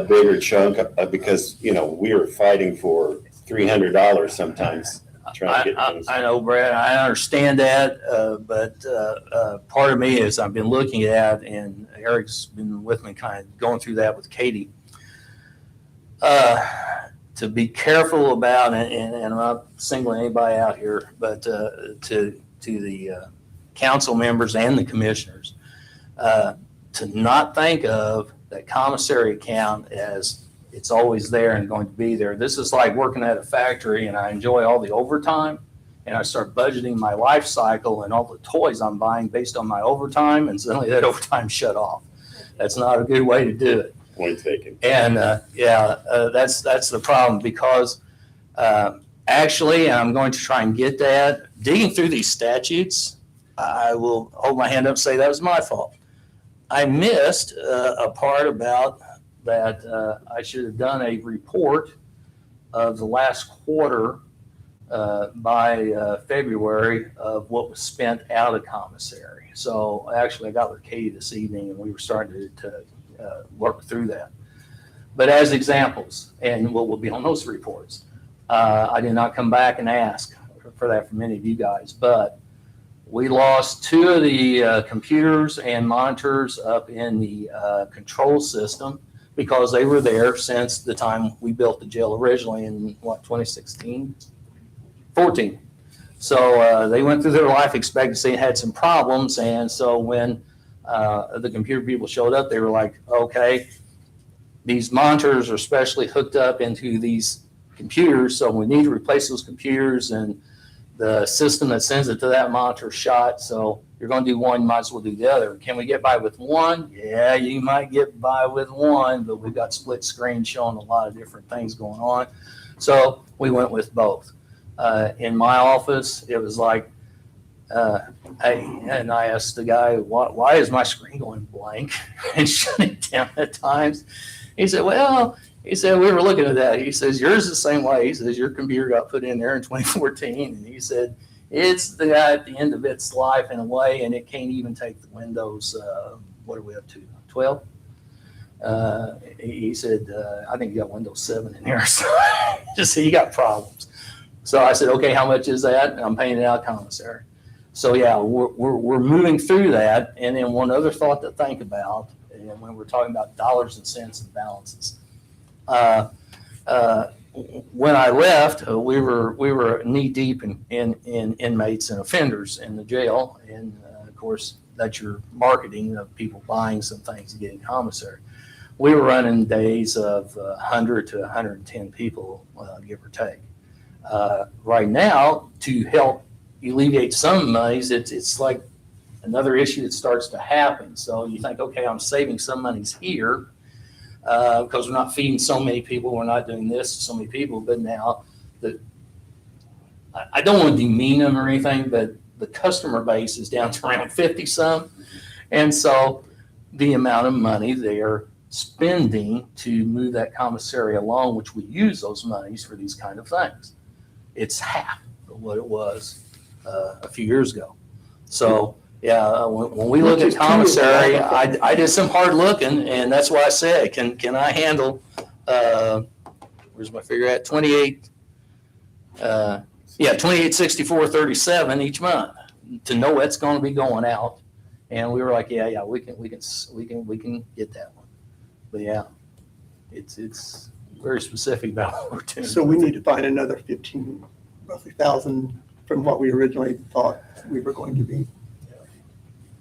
[SPEAKER 4] because we are fighting for $300 sometimes. Trying to get things.
[SPEAKER 10] I know, Brad, I understand that, but part of me is I've been looking at, and Eric's been with me kind of going through that with Katie, to be careful about, and I'm not singling anybody out here, but to the council members and the commissioners to not think of that commissary account as it's always there and going to be there. This is like working at a factory and I enjoy all the overtime and I start budgeting my life cycle and all the toys I'm buying based on my overtime, and suddenly that overtime shut off. That's not a good way to do it.
[SPEAKER 4] Point taken.
[SPEAKER 10] And that's the problem, because actually, and I'm going to try and get that, digging through these statutes, I will hold my hand up and say that was my fault. I missed a part about that I should have done a report of the last quarter by February of what was spent out of commissary. So actually, I got with Katie this evening and we were starting to work through that. But as examples, and what will be on those reports, I did not come back and ask for that from any of you guys, but we lost 2 of the computers and monitors up in the control system because they were there since the time we built the jail originally in 2016? 14. So they went through their life expectancy and had some problems. And so when the computer people showed up, they were like, okay, these monitors are specially hooked up into these computers, so we need to replace those computers, and the system that sends it to that monitor shot, so you're going to do one, you might as well do the other. Can we get by with one? Yeah, you might get by with one, but we've got split screen showing a lot of different things going on. So we went with both. In my office, it was like, and I asked the guy, why is my screen going blank and shutting down at times? He said, well, we were looking at that. He says, yours is the same way. He says, your computer got put in there in 2014. And he said, it's the guy at the end of its life in a way, and it can't even take the Windows, what are we up to, 12? He said, I think you got Windows 7 in there. So just you got problems. So I said, okay, how much is that? And I'm paying it out of commissary. So yeah, we're moving through that. And then one other thought to think about, and when we're talking about dollars and cents and balances, when I left, we were knee deep in inmates and offenders in the jail, and of course that's your marketing of people buying some things and getting commissary. We were running days of 100 to 110 people, give or take. Right now, to help alleviate some monies, it's like another issue that starts to happen. So you think, okay, I'm saving some monies here because we're not feeding so many people, we're not doing this to so many people. But now, I don't want to demean them or anything, but the customer base is down to around 50 some. And so the amount of money they're spending to move that commissary along, which we use those monies for these kind of things, it's half of what it was a few years ago. So yeah, when we look at commissary, I did some hard looking, and that's why I said, can I handle, where's my figure at, 2864.37 each month to know what's going to be going out. And we were like, yeah, we can get that one. But yeah, it's very specific about what we're doing.
[SPEAKER 1] So we need to find another 15, roughly 1,000 from what we originally thought we were going to be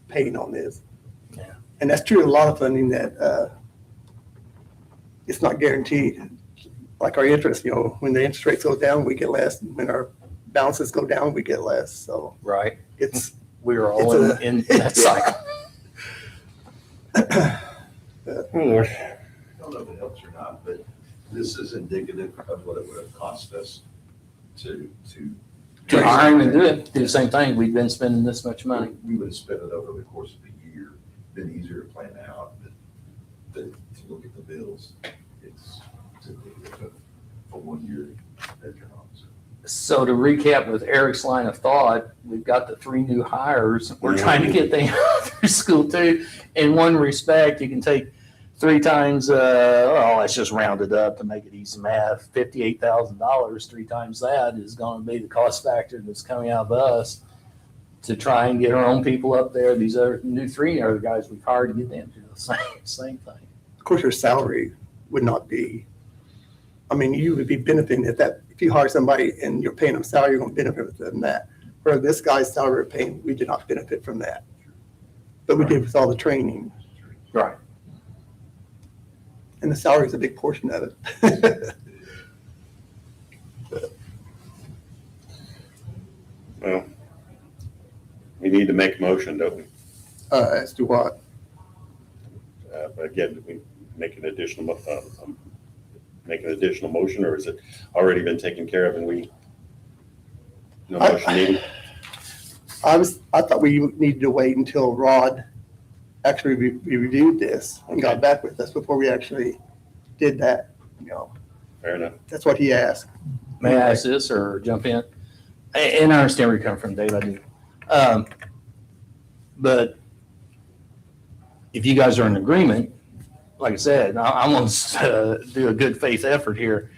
[SPEAKER 1] paying on this.
[SPEAKER 10] Yeah.
[SPEAKER 1] And that's true, a lot of funding that it's not guaranteed. Like our interest, when the interest rates go down, we get less. When our balances go down, we get less. So
[SPEAKER 10] Right.
[SPEAKER 1] it's,
[SPEAKER 10] We were all in that cycle.
[SPEAKER 11] I don't know if it helps or not, but this is indicative of what it would have cost us to.
[SPEAKER 10] To hire him and do the same thing. We've been spending this much money.
[SPEAKER 11] We would have spent it over the course of the year, been easier to plan out, but to look at the bills, it's typically for 1 year economics.
[SPEAKER 10] So to recap with Eric's line of thought, we've got the 3 new hires. We're trying to get them through school too. In one respect, you can take 3 times, let's just round it up to make it easy math, $58,000, 3 times that is going to be the cost factor that's coming out of us to try and get our own people up there. These other new 3 other guys we've hired to get them to do the same thing.
[SPEAKER 1] of course, your salary would not be, you would be benefiting if you hire somebody and you're paying them salary, you're going to benefit from that. Where this guy's salary we're paying, we did not benefit from that. But we did with all the training.
[SPEAKER 10] Right.
[SPEAKER 1] And the salary is a big portion of it.
[SPEAKER 4] Well, we need to make a motion, don't we?
[SPEAKER 1] As to what?
[SPEAKER 4] But again, we make an additional, make an additional motion, or is it already been taken care of and we, no motion needed?
[SPEAKER 1] I thought we needed to wait until Rod actually reviewed this and got back with us before we actually did that, you know.
[SPEAKER 4] Fair enough.
[SPEAKER 1] That's what he asked.
[SPEAKER 10] May I ask this or jump in? And I understand where you're coming from, Dave, I do. But if you guys are in agreement, like I said, I'm going to do a good faith effort here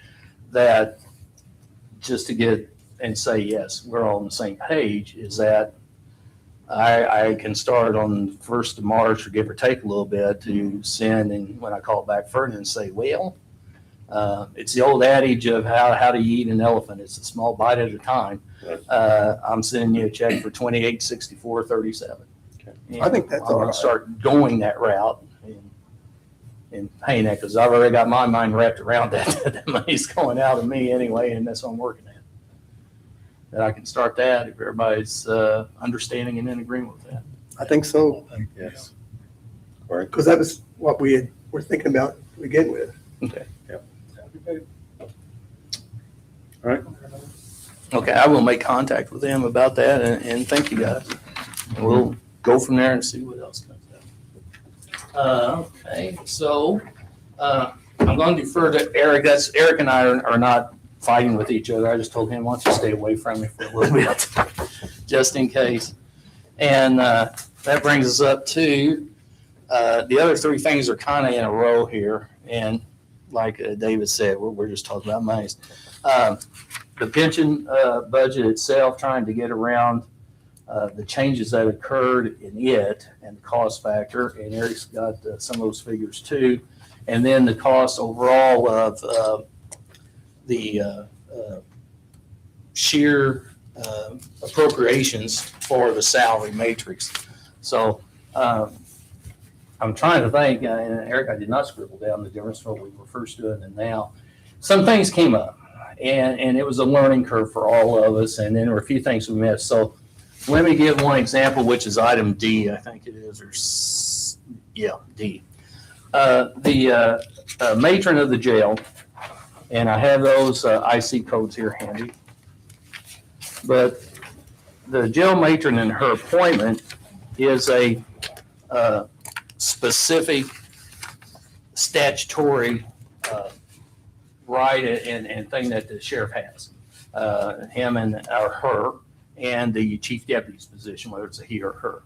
[SPEAKER 10] that just to get and say, yes, we're all on the same page, is that I can start on the 1st of March or give or take a little bit to send, and when I call back Ferdinand and say, well, it's the old adage of how to eat an elephant. It's a small bite at a time. I'm sending you a check for $28.64.37.
[SPEAKER 1] I think that's
[SPEAKER 10] I'm
[SPEAKER 1] all
[SPEAKER 10] going
[SPEAKER 1] right.
[SPEAKER 10] to start going that route and paying that because I've already got my mind wrapped around that. That money's going out of me anyway, and that's what I'm working at. That I can start that if everybody's understanding and in agreement with that.
[SPEAKER 1] I think so,
[SPEAKER 4] Yes. All right.
[SPEAKER 1] because that was what we were thinking about to begin with.
[SPEAKER 10] Okay.
[SPEAKER 4] All right.
[SPEAKER 10] Okay, I will make contact with them about that and thank you guys. And we'll go from there and see what else comes up. Okay, so I'm going to defer to Eric. Eric and I are not fighting with each other. I just told him, why don't you stay away from me for a little bit, just in case. And that brings us up to the other three things are kind of in a row here. And like David said, we're just talking about monies. The pension budget itself, trying to get around the changes that occurred in it and the cost factor. And Eric's got some of those figures too. And then the cost overall of the sheer appropriations for the salary matrix. So I'm trying to think, and Eric, I did not scribble down the difference from what we were first doing and now. Some things came up, and it was a learning curve for all of us, and then there were a few things we missed. So let me give one example, which is item D, I think it is, or D. The matron of the jail, and I have those IC codes here handy. But the jail matron and her appointment is a specific statutory right and thing that the sheriff has, him or her, and the chief deputy's position, whether it's a he or her.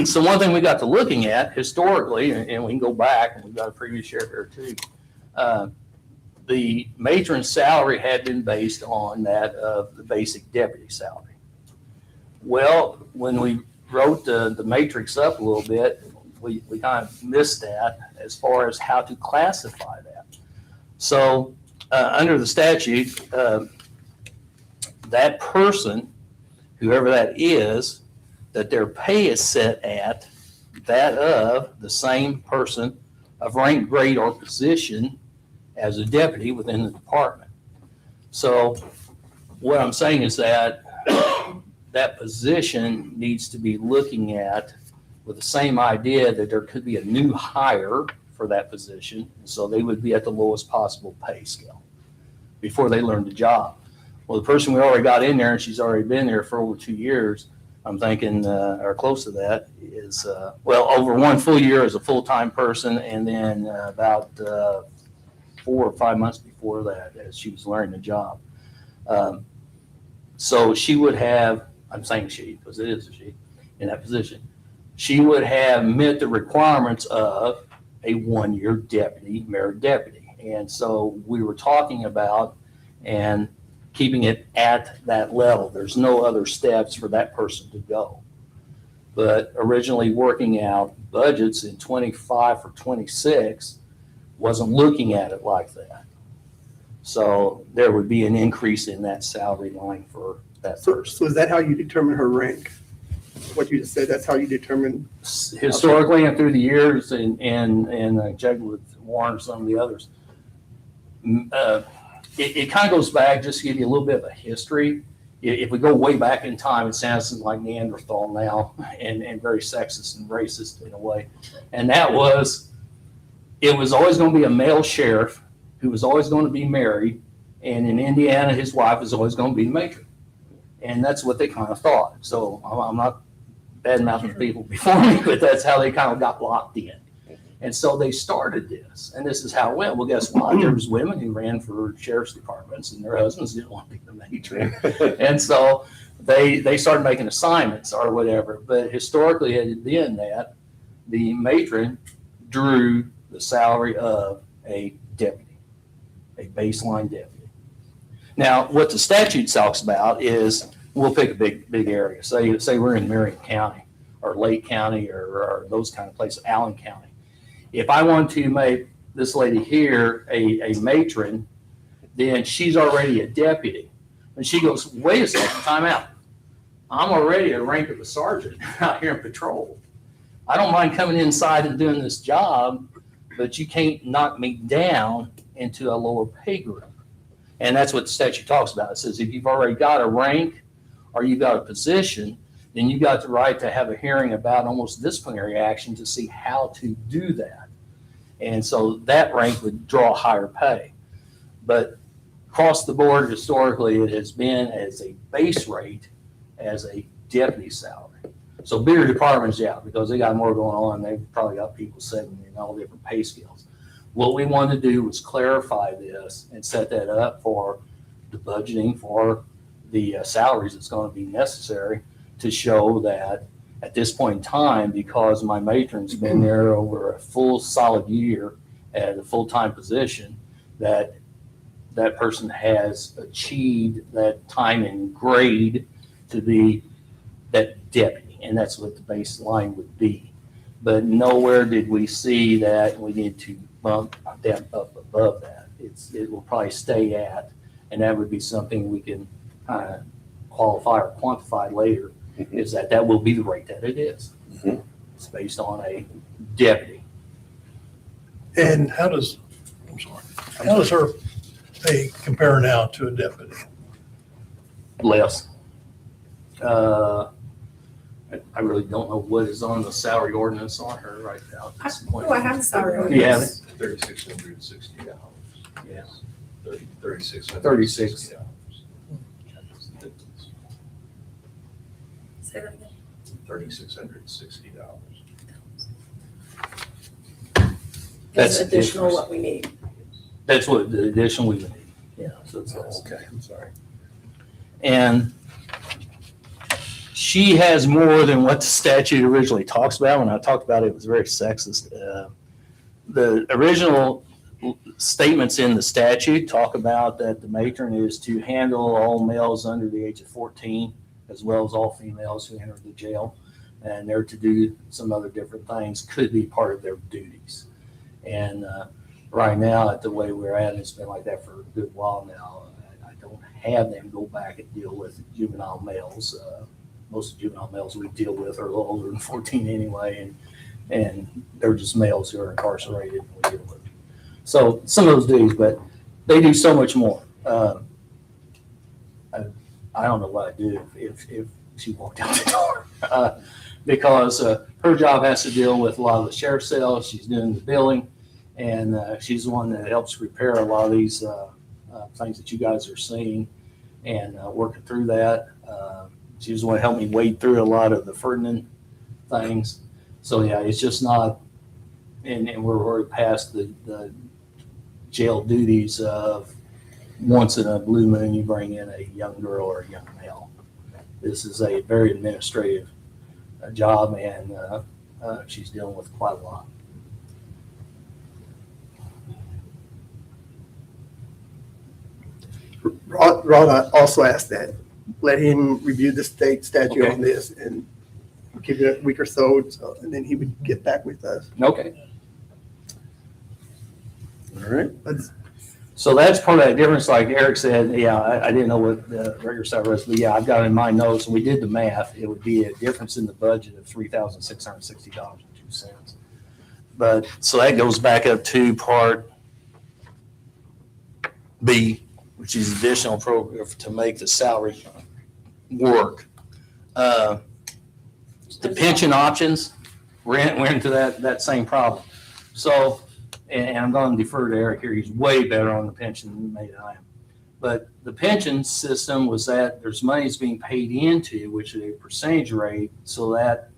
[SPEAKER 10] So one thing we got to looking at historically, and we can go back, and we've got a previous sheriff here too, the matron's salary had been based on that of the basic deputy salary. Well, when we wrote the matrix up a little bit, we kind of missed that as far as how to classify that. So under the statute, that person, whoever that is, that their pay is set at that of the same person of rank, grade, or position as a deputy within the department. So what I'm saying is that that position needs to be looking at with the same idea that there could be a new hire for that position. So they would be at the lowest possible pay scale before they learn the job. Well, the person we already got in there, and she's already been there for over 2 years, I'm thinking, or close to that, is, over 1 full year as a full-time person, and then about 4 or 5 months before that as she was learning the job. So she would have, I'm saying she, because it is a she, in that position, she would have met the requirements of a 1-year deputy, merit deputy. And so we were talking about and keeping it at that level. There's no other steps for that person to go. But originally working out budgets in 25 for 26 wasn't looking at it like that. So there would be an increase in that salary line for that
[SPEAKER 1] So,
[SPEAKER 10] person.
[SPEAKER 1] so is that how you determine her rank? What you just said, that's how you determine,
[SPEAKER 10] Historically and through the years, and checked with Warren and some of the others, it kind of goes back, just to give you a little bit of a history. If we go way back in time, it sounds like Neanderthal now, and very sexist and racist in a way. And that was, it was always going to be a male sheriff who was always going to be married, and in Indiana, his wife was always going to be the matron. And that's what they kind of thought. So I'm not bad mouthing people before me, but that's how they kind of got locked in. And so they started this, and this is how it went. Well, guess what? There was women who ran for sheriff's departments, and their husbands didn't want to be the matron. And so they started making assignments or whatever. But historically, it had been that the matron drew the salary of a deputy, a baseline deputy. Now, what the statute talks about is, we'll pick a big area. Say we're in Marion County or Lake County or those kind of places, Allen County. If I want to make this lady here a matron, then she's already a deputy. And she goes, wait a second, time out. I'm already a rank of a sergeant out here in patrol. I don't mind coming inside and doing this job, but you can't knock me down into a lower pay group. And that's what the statute talks about. It says if you've already got a rank or you've got a position, then you got the right to have a hearing about almost disciplinary action to see how to do that. And so that rank would draw higher pay. But across the board, historically, it has been as a base rate as a deputy salary. So bigger departments, yeah, because they got more going on. They've probably got people sitting in all different pay scales. What we wanted to do was clarify this and set that up for the budgeting for the salaries that's going to be necessary to show that at this point in time, because my matron's been there over a full solid year at a full-time position, that that person has achieved that time and grade to be that deputy. And that's what the baseline would be. But nowhere did we see that we need to bump them up above that. It will probably stay at, and that would be something we can qualify or quantify later, is that will be the rate that it is.
[SPEAKER 4] Mhm.
[SPEAKER 10] It's based on a deputy.
[SPEAKER 1] and
[SPEAKER 5] How does her pay compare now to a deputy?
[SPEAKER 10] Less. I really don't know what is on the salary ordinance on her right now at this point.
[SPEAKER 3] Oh, I have the salary.
[SPEAKER 10] You have it?
[SPEAKER 11] $3,660.
[SPEAKER 10] Yeah.
[SPEAKER 11] $3,660.
[SPEAKER 10] 36.
[SPEAKER 3] Say that again.
[SPEAKER 11] $3,660.
[SPEAKER 10] That's
[SPEAKER 3] additional what we need.
[SPEAKER 10] That's what the addition we would need. Yeah. So it's less.
[SPEAKER 4] Okay, I'm sorry.
[SPEAKER 10] And she has more than what the statute originally talks about. When I talked about it, it was very sexist. The original statements in the statute talk about that the matron is to handle all males under the age of 14, as well as all females who enter the jail. And they're to do some other different things, could be part of their duties. And right now, at the way we're at, it's been like that for a good while now. I don't have them go back and deal with juvenile males. Most juvenile males we deal with are a little older than 14 anyway, and they're just males who are incarcerated and we deal with. So some of those duties, but they do so much more. I don't know what I'd do if she walked out the door. Because her job has to deal with a lot of the sheriff's cells. She's doing the billing, and she's the one that helps repair a lot of these things that you guys are seeing and working through that. She was the one that helped me wade through a lot of the Ferdinand things. So yeah, it's just not, and we're already past the jail duties of once in a blue moon you bring in a young girl or a young male. This is a very administrative job, and she's dealing with quite a lot.
[SPEAKER 1] Rod also asked that, let him review the state statute
[SPEAKER 10] Okay.
[SPEAKER 1] on this and give it a week or so, and then he would get back with us.
[SPEAKER 10] Okay.
[SPEAKER 4] All right.
[SPEAKER 1] Let's-
[SPEAKER 10] So that's part of that difference, like Eric said, yeah, I didn't know what the regular salary was, but yeah, I've got it in my notes, and we did the math, it would be a difference in the budget of $3,660.02. But, so that goes back up to part B, which is additional program to make the salary work. The pension options, we're into that same problem. So, and I'm going to defer to Eric here, he's way better on the pension than me than I am. But the pension system was that there's money that's being paid into, which is a percentage rate, so that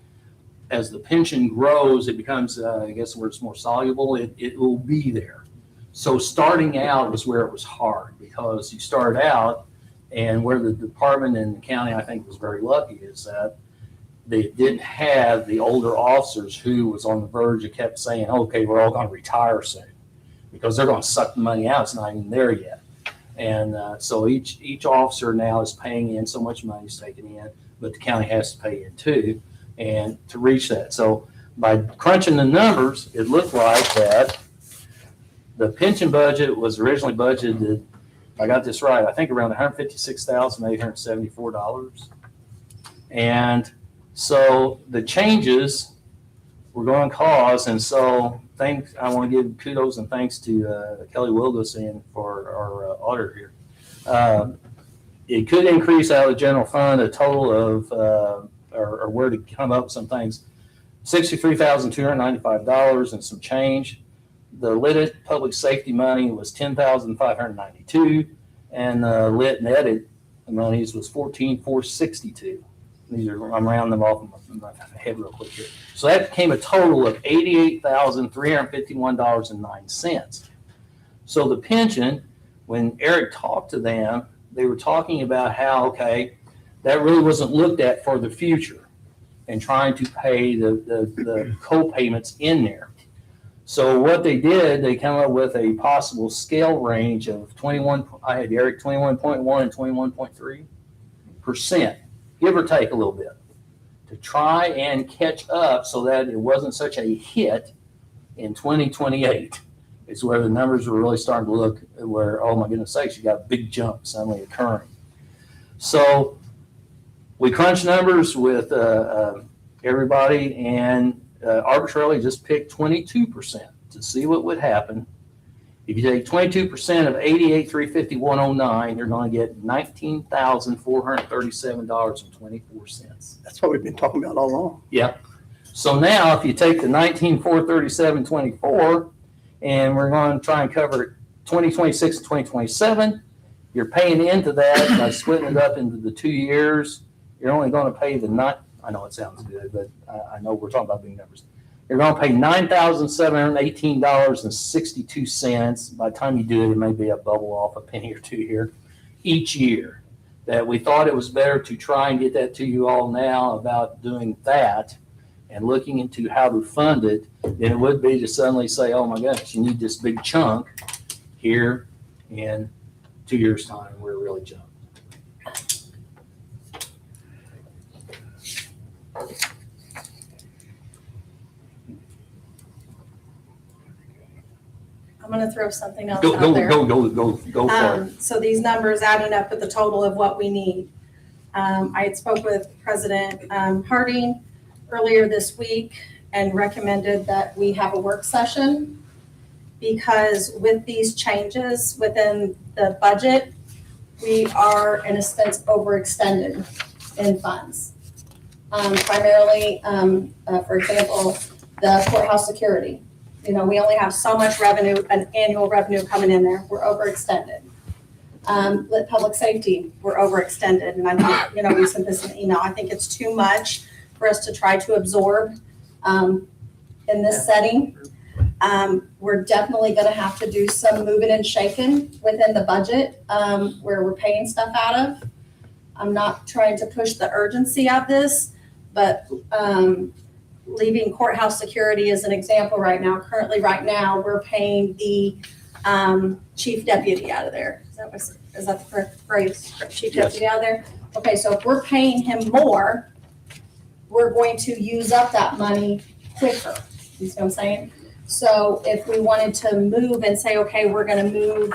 [SPEAKER 10] as the pension grows, it becomes, I guess where it's more soluble, it will be there. So starting out was where it was hard, because you start out, and where the department and the county, I think, was very lucky, is that they didn't have the older officers who was on the verge of kept saying, okay, we're all going to retire soon, because they're going to suck the money out. It's not even there yet. And so each officer now is paying in so much money is taken in, but the county has to pay in too, and to reach that. So by crunching the numbers, it looked like that the pension budget was originally budgeted, if I got this right, I think around $156,874. And so the changes were going to cause, and so I want to give kudos and thanks to Kelly Wilderson for our auditor here. It could increase out of the general fund a total of, or where to come up with some things, $63,295 and some change. The lit public safety money was $10,592, and lit and edit monies was $14,462. These are, I'm rounding them off in my head real quick here. So that became a total of $88,351.09. So the pension, when Eric talked to them, they were talking about how, okay, that really wasn't looked at for the future and trying to pay the co-payments in there. So what they did, they come up with a possible scale range of 21, I had Eric 21.1 and 21.3%. Give or take a little bit, to try and catch up so that it wasn't such a hit in 2028. It's where the numbers were really starting to look where, oh my goodness sakes, you got a big jump suddenly occurring. So we crunched numbers with everybody and arbitrarily just picked 22% to see what would happen. If you take 22% of 88,351.09, you're going to get $19,437.24.
[SPEAKER 1] That's what we've been talking about all along.
[SPEAKER 10] Yep. So now if you take the 19,437.24 and we're going to try and cover 2026 and 2027, you're paying into that by splitting it up into the 2 years. You're only going to pay I know it sounds good, but I know we're talking about big numbers. You're going to pay $9,718.62. By the time you do it, it may be a bubble off a penny or two here each year. That we thought it was better to try and get that to you all now about doing that and looking into how to fund it than it would be to suddenly say, oh my gosh, you need this big chunk here in 2 years' time. We're really jumping.
[SPEAKER 3] I'm gonna throw something else
[SPEAKER 10] Go
[SPEAKER 3] out there.
[SPEAKER 10] for it.
[SPEAKER 3] So these numbers adding up with the total of what we need. I had spoke with President Harding earlier this week and recommended that we have a work session, because with these changes within the budget, we are in a sense overextended in funds. Primarily, for example, the courthouse security. You know, we only have so much revenue, an annual revenue coming in there. We're overextended. Lit public safety, we're overextended. And I think, you know, we sent this in an email. I think it's too much for us to try to absorb in this setting. We're definitely going to have to do some moving and shaking within the budget where we're paying stuff out of. I'm not trying to push the urgency of this, but leaving courthouse security as an example right now. Currently, right now, we're paying the chief deputy out of there. Is that the correct phrase? Chief deputy out of there? Okay, so if we're paying him more, we're going to use up that money quicker. You see what I'm saying? So if we wanted to move and say, okay, we're gonna move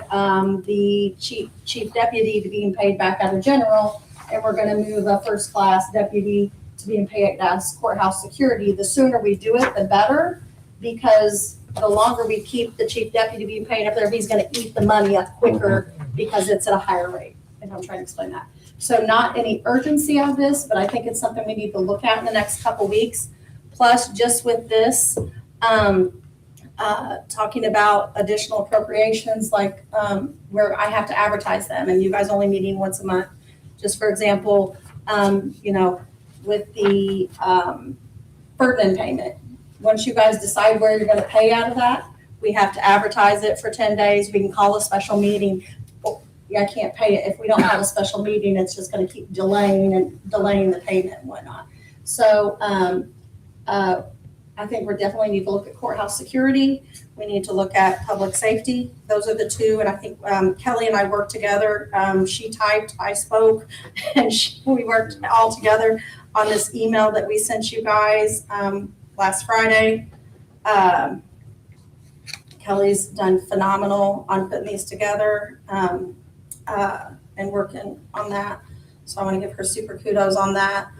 [SPEAKER 3] the chief deputy to being paid back out of general, and we're gonna move a first class deputy to being paid as courthouse security, the sooner we do it, the better, because the longer we keep the chief deputy being paid up there, he's gonna eat the money up quicker because it's at a higher rate, and I'm trying to explain that. So not any urgency of this, but I think it's something we need to look at in the next couple weeks. Plus, just with this, talking about additional appropriations, like where I have to advertise them, and you guys only meeting once a month. Just for example, with the Ferdinand payment, once you guys decide where you're gonna pay out of that, we have to advertise it for 10 days. We can call a special meeting. Well, I can't pay it. If we don't have a special meeting, it's just gonna keep delaying the payment and whatnot. So I think we definitely need to look at courthouse security. We need to look at public safety. Those are the two. And I think Kelly and I worked together. She typed, I spoke, and we worked all together on this email that we sent you guys last Friday. Kelly's done phenomenal on putting these together and working on that. So I want to give her super kudos on that.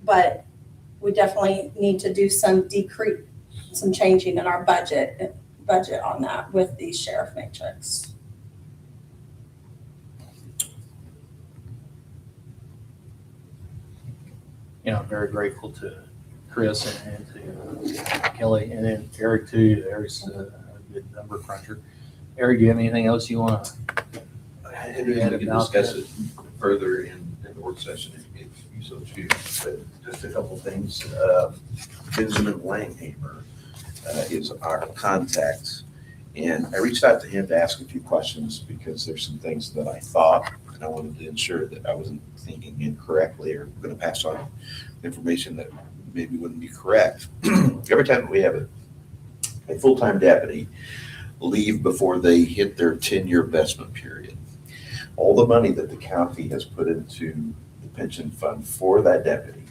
[SPEAKER 3] But we definitely need to do some changing in our budget on that with the sheriff matrix.
[SPEAKER 10] I'm very grateful to Chris and to Kelly, and then Eric too. Eric's a good number cruncher. Eric, do you have anything else you want to?
[SPEAKER 11] And we can discuss it further in the work session if you so choose. But just a couple things. Benjamin Langhammer is our contact. And I reached out to him to ask a few questions because there's some things that I thought, and I wanted to ensure that I wasn't thinking incorrectly or going to pass on information that maybe wouldn't be correct. Every time we have a full-time deputy leave before they hit their 10-year investment period, all the money that the county has put into the pension fund for that deputy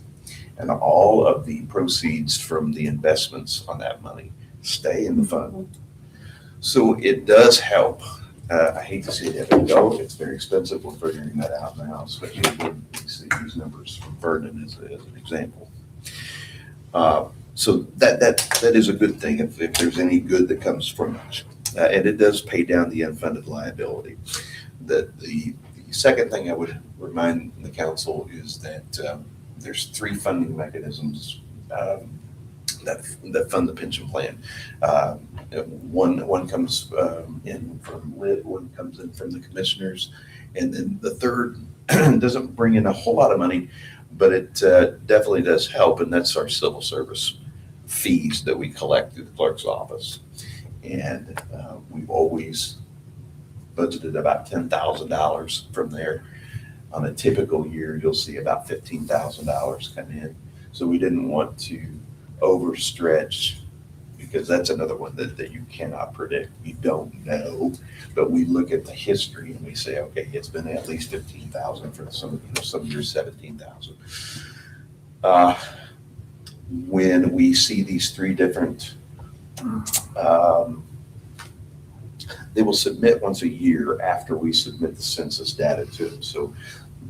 [SPEAKER 11] and all of the proceeds from the investments on that money stay in the fund. So it does help. I hate to see it ever go. It's very expensive. We're figuring that out now, especially when we see these numbers from Vernon as an example. So that is a good thing if there's any good that comes from it. And it does pay down the unfunded liability. The second thing I would remind the council is that there's 3 funding mechanisms that fund the pension plan. One comes in from LIT, one comes in from the commissioners, and then the third doesn't bring in a whole lot of money, but it definitely does help, and that's our civil service fees that we collect through the clerk's office. And we've always budgeted about $10,000 from there. On a typical year, you'll see about $15,000 come in. So we didn't want to overstretch, because that's another one that you cannot predict. We don't know, but we look at the history and we say, okay, it's been at least 15,000 for some years 17,000. When we see these 3 different, they will submit once a year after we submit the census data to them. So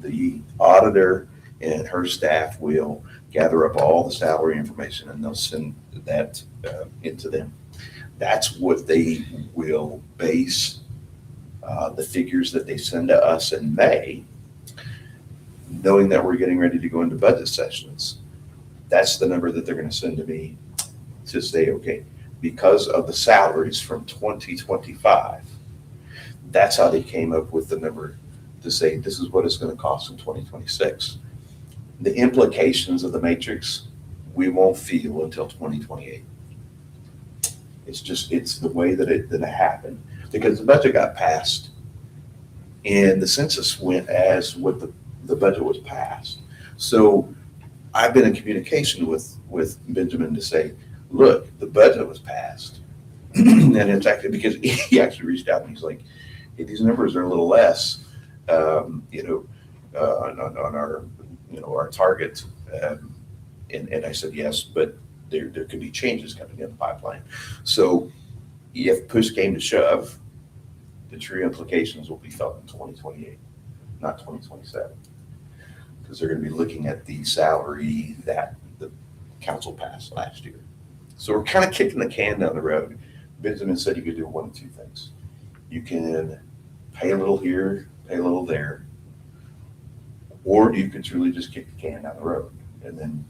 [SPEAKER 11] the auditor and her staff will gather up all the salary information and they'll send that into them. That's what they will base the figures that they send to us in May, knowing that we're getting ready to go into budget sessions. That's the number that they're going to send to me to say, okay, because of the salaries from 2025, that's how they came up with the number to say this is what it's going to cost in 2026. The implications of the matrix, we won't feel until 2028. It's the way that it happened, because the budget got passed and the census went as what the budget was passed. So I've been in communication with Benjamin to say, look, the budget was passed. And it's actually because he actually reached out and he's like, hey, these numbers are a little less, on our, our target. And I said, yes, but there could be changes coming in the pipeline. So if push came to shove, the true implications will be felt in 2028, not 2027. Because they're going to be looking at the salary that the council passed last year. So we're kind of kicking the can down the road. Benjamin said you could do one of two things. You can pay a little here, pay a little there, or you can truly just kick the can down the road. And then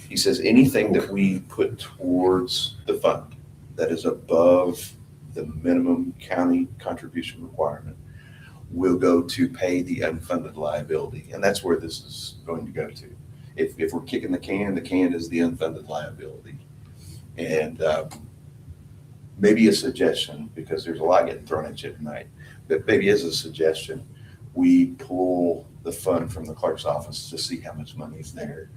[SPEAKER 11] he says anything that we put towards the fund that is above the minimum county contribution requirement will go to pay the unfunded liability. And that's where this is going to go to. If we're kicking the can is the unfunded liability. And maybe a suggestion, because there's a lot getting thrown at you tonight, but maybe as a suggestion, we pull the fund from the clerk's office to see how much money is there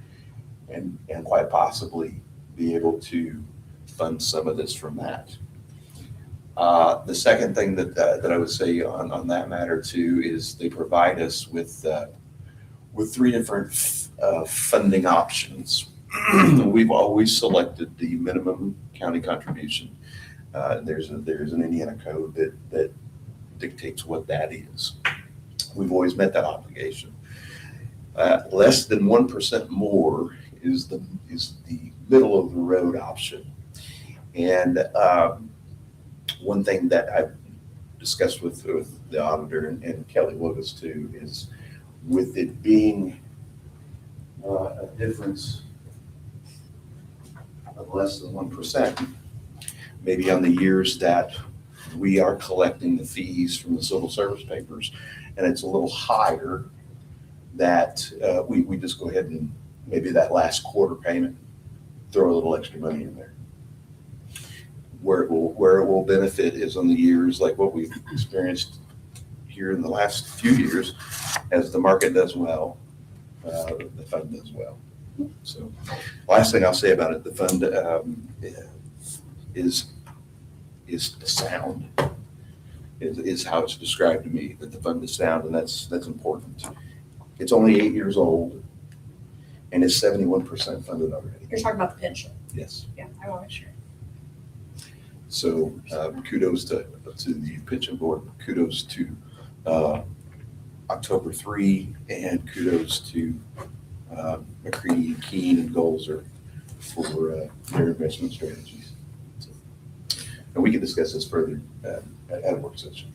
[SPEAKER 11] and quite possibly be able to fund some of this from that. The second thing that I would say on that matter too is they provide us with 3 different funding options. We've always selected the minimum county contribution. There's an Indiana code that dictates what that is. We've always met that obligation. Less than 1% more is the middle of the road option. And one thing that I've discussed with the auditor and Kelly Wilgus too is with it being a difference of less than 1%, maybe on the years that we are collecting the fees from the civil service papers and it's a little higher, that we just go ahead and maybe that last quarter payment, throw a little extra money in there. Where it will benefit is on the years like what we've experienced here in the last few years. As the market does well, the fund does well. So last thing I'll say about it, the fund is sound, is how it's described to me, that the fund is sound, and that's important. It's only 8 years old and it's 71% funded already.
[SPEAKER 3] You're talking about the pension.
[SPEAKER 11] Yes.
[SPEAKER 3] Yeah, I want to make sure.
[SPEAKER 11] So kudos to the pension board, kudos to October 3, and kudos to McCready, Keene, and Golzer for their investment strategies. So, and we can discuss this further at a work session.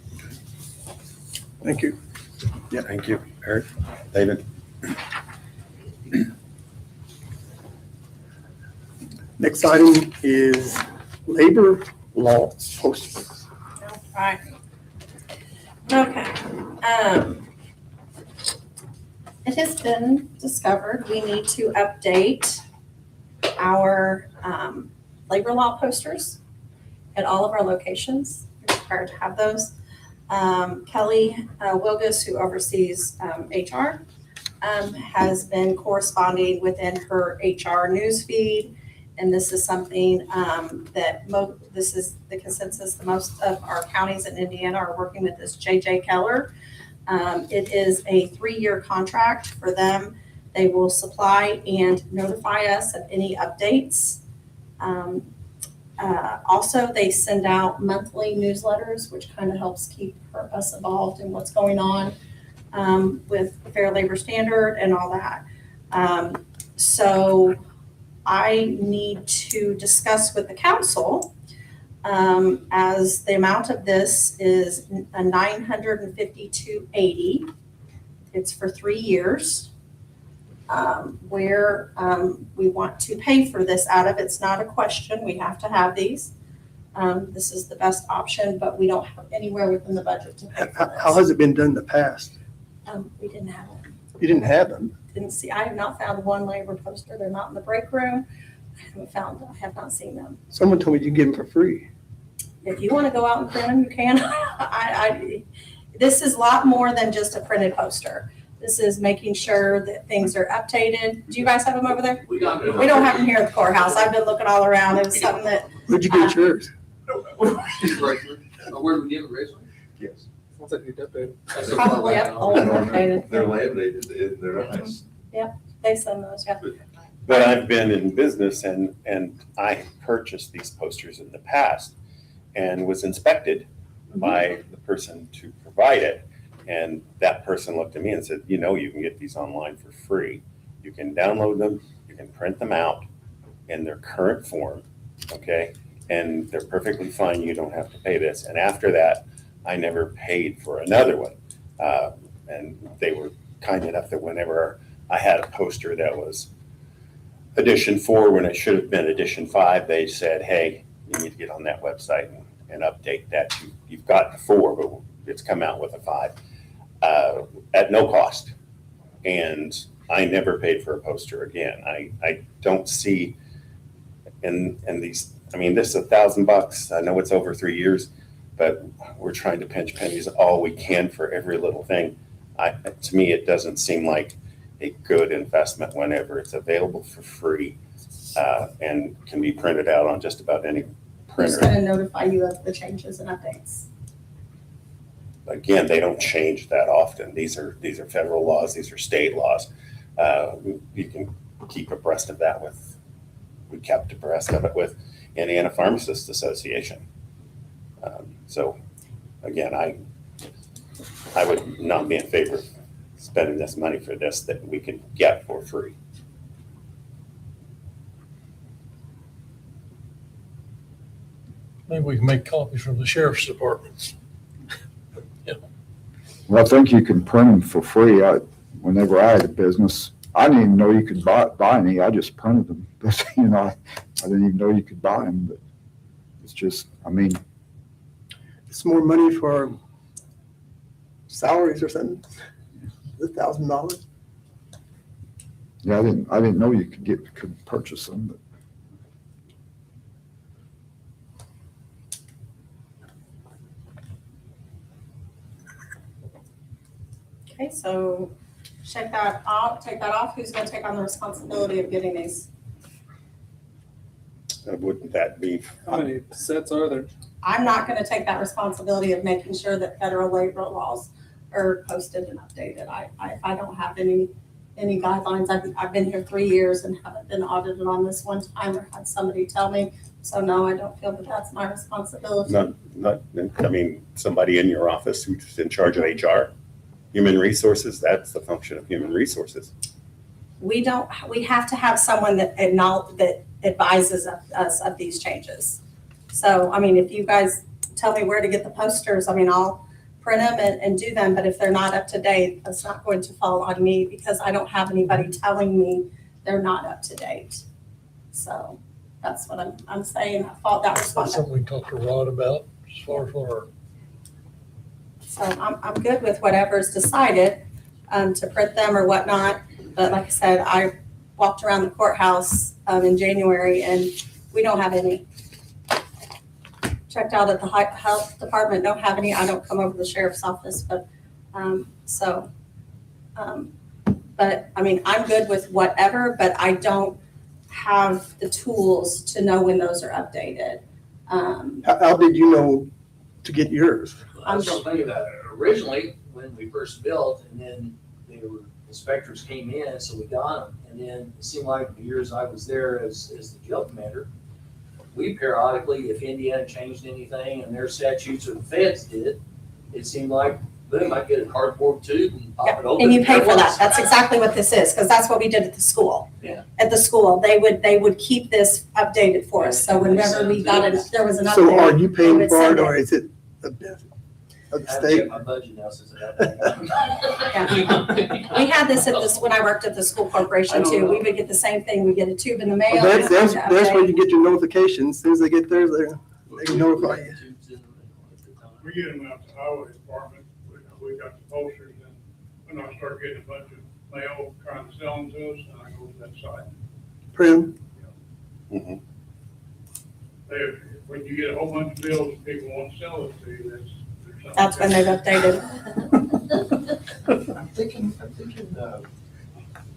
[SPEAKER 1] Thank you.
[SPEAKER 4] Yeah, thank you. Eric, David?
[SPEAKER 1] Next item is labor law postings.
[SPEAKER 3] Right. Okay. It has been discovered we need to update our labor law posters at all of our locations. We're required to have those. Kelly Wilgus, who oversees HR, has been corresponding within her HR news feed. And this is something this is the consensus. Most of our counties in Indiana are working with this J.J. Keller. It is a 3-year contract for them. They will supply and notify us of any updates. Also, they send out monthly newsletters, which kind of helps keep us involved in what's going on with the Fair Labor Standard and all that. So I need to discuss with the council as the amount of this is a $952.80. It's for 3 years. Where we want to pay for this out of. It's not a question. We have to have these. This is the best option, but we don't have anywhere within the budget to pay for this.
[SPEAKER 1] How has it been done in the past?
[SPEAKER 3] We didn't have them.
[SPEAKER 1] You didn't have them.
[SPEAKER 3] Didn't see. I have not found one labor poster. They're not in the break room. I have not seen them.
[SPEAKER 1] Someone told me you give them for free.
[SPEAKER 3] If you want to go out and print them, you can. This is a lot more than just a printed poster. This is making sure that things are updated. Do you guys have them over there? We don't have them here at the courthouse. I've been looking all around. It was something that.
[SPEAKER 1] Where'd you get yours?
[SPEAKER 8] Where do we give it, Rachel?
[SPEAKER 11] Yes.
[SPEAKER 8] What's that need updated?
[SPEAKER 3] Probably old and updated.
[SPEAKER 11] They're laminated, they're nice.
[SPEAKER 3] They send those, yeah.
[SPEAKER 4] But I've been in business and I purchased these posters in the past and was inspected by the person to provide it. And that person looked at me and said, you know, you can get these online for free. You can download them, you can print them out in their current form, okay? And they're perfectly fine, you don't have to pay this. And after that, I never paid for another one. And they were kind enough that whenever I had a poster that was edition 4 when it should have been edition 5, they said, hey, you need to get on that website and update that. You've got the 4, but it's come out with a 5 at no cost. And I never paid for a poster again. I don't see in these, I mean, this is $1,000. I know it's over 3 years, but we're trying to pinch pennies all we can for every little thing. To me, it doesn't seem like a good investment whenever it's available for free and can be printed out on just about any
[SPEAKER 3] Who's
[SPEAKER 4] printer.
[SPEAKER 3] gonna notify you of the changes and updates?
[SPEAKER 4] Again, they don't change that often. These are federal laws, these are state laws. You can keep abreast of that we kept abreast of it with Indiana Pharmacists Association. So again, I would not be in favor of spending this money for this that we can get for free.
[SPEAKER 5] Maybe we can make copies from the sheriff's department.
[SPEAKER 2] Well, I think you can print them for free. Whenever I had a business, I didn't even know you could buy any. I just printed them. But, I didn't even know you could buy them. But it's just, I mean,
[SPEAKER 1] It's more money for salaries or something, $1,000.
[SPEAKER 2] yeah, I didn't know you could purchase them. But
[SPEAKER 3] Okay, so take that off. Who's gonna take on the responsibility of getting these?
[SPEAKER 4] Wouldn't that be,
[SPEAKER 8] How many sets are there?
[SPEAKER 3] I'm not gonna take that responsibility of making sure that federal labor laws are posted and updated. I don't have any guidelines. I've been here 3 years and haven't been audited on this one time or had somebody tell me. So no, I don't feel that that's my responsibility.
[SPEAKER 4] I mean, somebody in your office who's in charge of HR, human resources, that's the function of human resources.
[SPEAKER 3] We have to have someone that advises us of these changes. So, I mean, if you guys tell me where to get the posters, I mean, I'll print them and do them, but if they're not up to date, that's not going to fall on me because I don't have anybody telling me they're not up to date. So that's what I'm saying. I fault that
[SPEAKER 5] That's
[SPEAKER 3] responsibility.
[SPEAKER 5] something we can talk to Rod about as far as our
[SPEAKER 3] So I'm good with whatever's decided to print them or whatnot. But like I said, I walked around the courthouse in January and we don't have any. Checked out at the health department, don't have any. I don't come over to the sheriff's office, but but I mean, I'm good with whatever, but I don't have the tools to know when those are updated.
[SPEAKER 1] How did you know to get yours?
[SPEAKER 12] I was thinking about it. Originally, when we first built, and then inspectors came in, so we got them. And then it seemed like the years I was there as the jail commander, we periodically, if Indiana changed anything and their statutes or the feds did, it seemed like they might get a cardboard tube and pop it open.
[SPEAKER 3] And you pay for that. That's exactly what this is, because that's what we did at the school.
[SPEAKER 12] Yeah.
[SPEAKER 3] At the school, they would keep this updated for us. So whenever we got it, there was an update.
[SPEAKER 1] So are you
[SPEAKER 3] they
[SPEAKER 1] paying
[SPEAKER 3] would
[SPEAKER 1] for
[SPEAKER 3] send
[SPEAKER 1] it or is it of the
[SPEAKER 12] I haven't
[SPEAKER 1] state?
[SPEAKER 12] checked my budget now since I got that.
[SPEAKER 3] We had this when I worked at the school corporation too. We would get the same thing. We get a tube in the mail.
[SPEAKER 1] Well,
[SPEAKER 3] and
[SPEAKER 1] that's
[SPEAKER 3] it's
[SPEAKER 1] where
[SPEAKER 3] updated.
[SPEAKER 1] you get your notifications. As soon as they get theirs, they can notify you.
[SPEAKER 13] We get them out to the highway department, we got the posters, and when I start getting a bunch of mail trying to sell them to us, and I go to that site.
[SPEAKER 1] Print.
[SPEAKER 4] Mhm.
[SPEAKER 13] When you get a whole bunch of bills and people want to sell it to you, there's something.
[SPEAKER 3] That's when they've updated.
[SPEAKER 11] I'm thinking,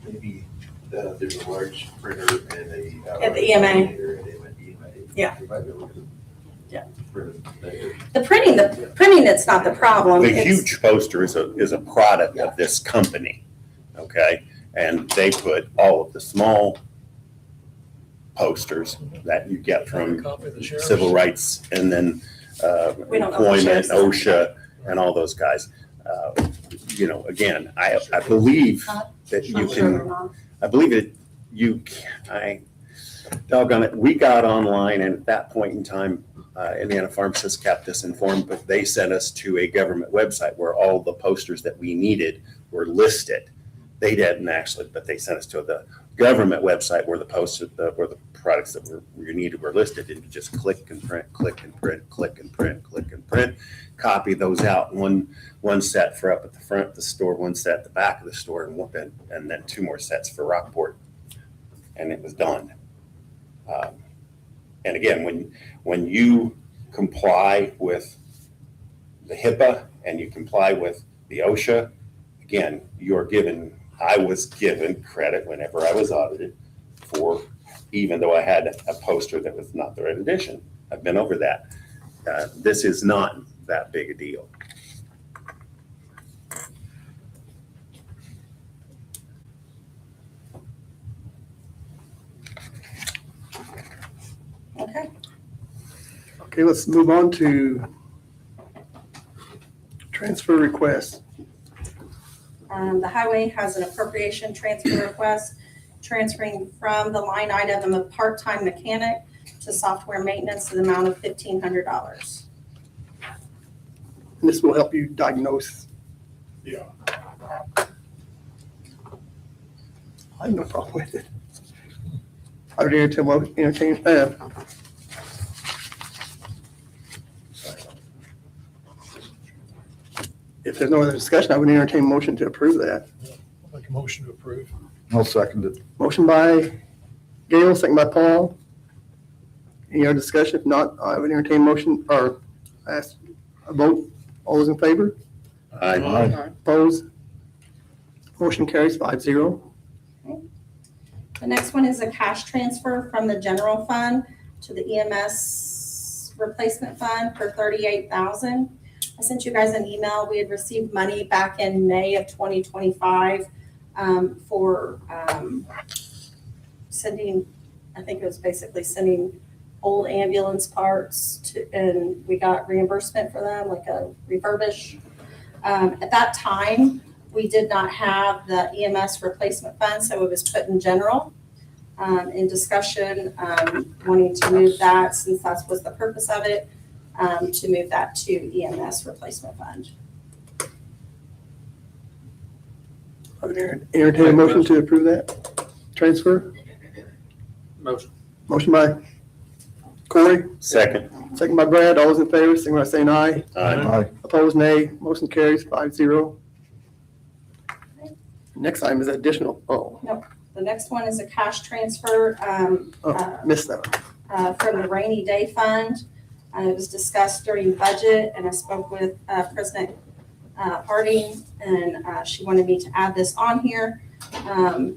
[SPEAKER 11] maybe there's a large printer and a.
[SPEAKER 3] At the EMA.
[SPEAKER 11] And an EMA.
[SPEAKER 3] Yeah.
[SPEAKER 11] You might be able to.
[SPEAKER 3] Yeah.
[SPEAKER 11] Print it there.
[SPEAKER 3] The printing, it's not the problem.
[SPEAKER 4] The
[SPEAKER 3] It's-
[SPEAKER 4] huge poster is a product of this company, okay? And they put all of the small posters that you get from
[SPEAKER 5] Copy of the sheriff's.
[SPEAKER 4] civil rights and then
[SPEAKER 3] We don't know if the
[SPEAKER 4] employment,
[SPEAKER 3] sheriff's-
[SPEAKER 4] OSHA, and all those guys. You know, again, I believe that you can, I believe it, doggone it, we got online, and at that point in time, Indiana Pharmacists kept us informed, but they sent us to a government website where all the posters that we needed were listed. They didn't actually, but they sent us to the government website where the posters, where the products that you needed were listed, and you just click and print, click and print, click and print, click and print, copy those out. One set for up at the front of the store, one set at the back of the store, and then 2 more sets for Rockport, and it was done. And again, when you comply with the HIPAA and you comply with the OSHA, again, I was given credit whenever I was audited for, even though I had a poster that was not the right edition. I've been over that. This is not that big a deal.
[SPEAKER 3] Okay.
[SPEAKER 1] Okay, let's move on to transfer requests.
[SPEAKER 3] The highway has an appropriation transfer request transferring from the line item of part-time mechanic to software maintenance in the amount of $1,500.
[SPEAKER 1] And this will help you diagnose.
[SPEAKER 13] Yeah.
[SPEAKER 1] I have no problem with it. I would entertain, if there's no other discussion, I would entertain a motion to approve that.
[SPEAKER 5] I'll make a motion to approve.
[SPEAKER 2] I'll second it.
[SPEAKER 1] Motion by Gail, second by Paul. Any other discussion? If not, I would entertain motion or ask a vote. All those in favor?
[SPEAKER 4] I
[SPEAKER 1] Opposed? Motion carries 5-0.
[SPEAKER 3] The next one is a cash transfer from the general fund to the EMS replacement fund for $38,000. I sent you guys an email. We had received money back in May of 2025 for sending, I think it was basically sending old ambulance parts to, and we got reimbursement for them, like a refurbish. At that time, we did not have the EMS replacement fund, so it was put in general. In discussion, wanting to move that, since that was the purpose of it, to move that to EMS replacement fund.
[SPEAKER 1] I would entertain a motion to approve that transfer.
[SPEAKER 8] Motion.
[SPEAKER 1] Motion by Corey,
[SPEAKER 4] second.
[SPEAKER 1] second by Brad. All those in favor, signify by saying aye.
[SPEAKER 2] Aye.
[SPEAKER 1] Opposed, nay. Motion carries 5-0. Next item is additional,
[SPEAKER 3] The next one is a cash transfer
[SPEAKER 1] missed that one.
[SPEAKER 3] from the rainy day fund. It was discussed during budget, and I spoke with President Harding, and she wanted me to add this on here,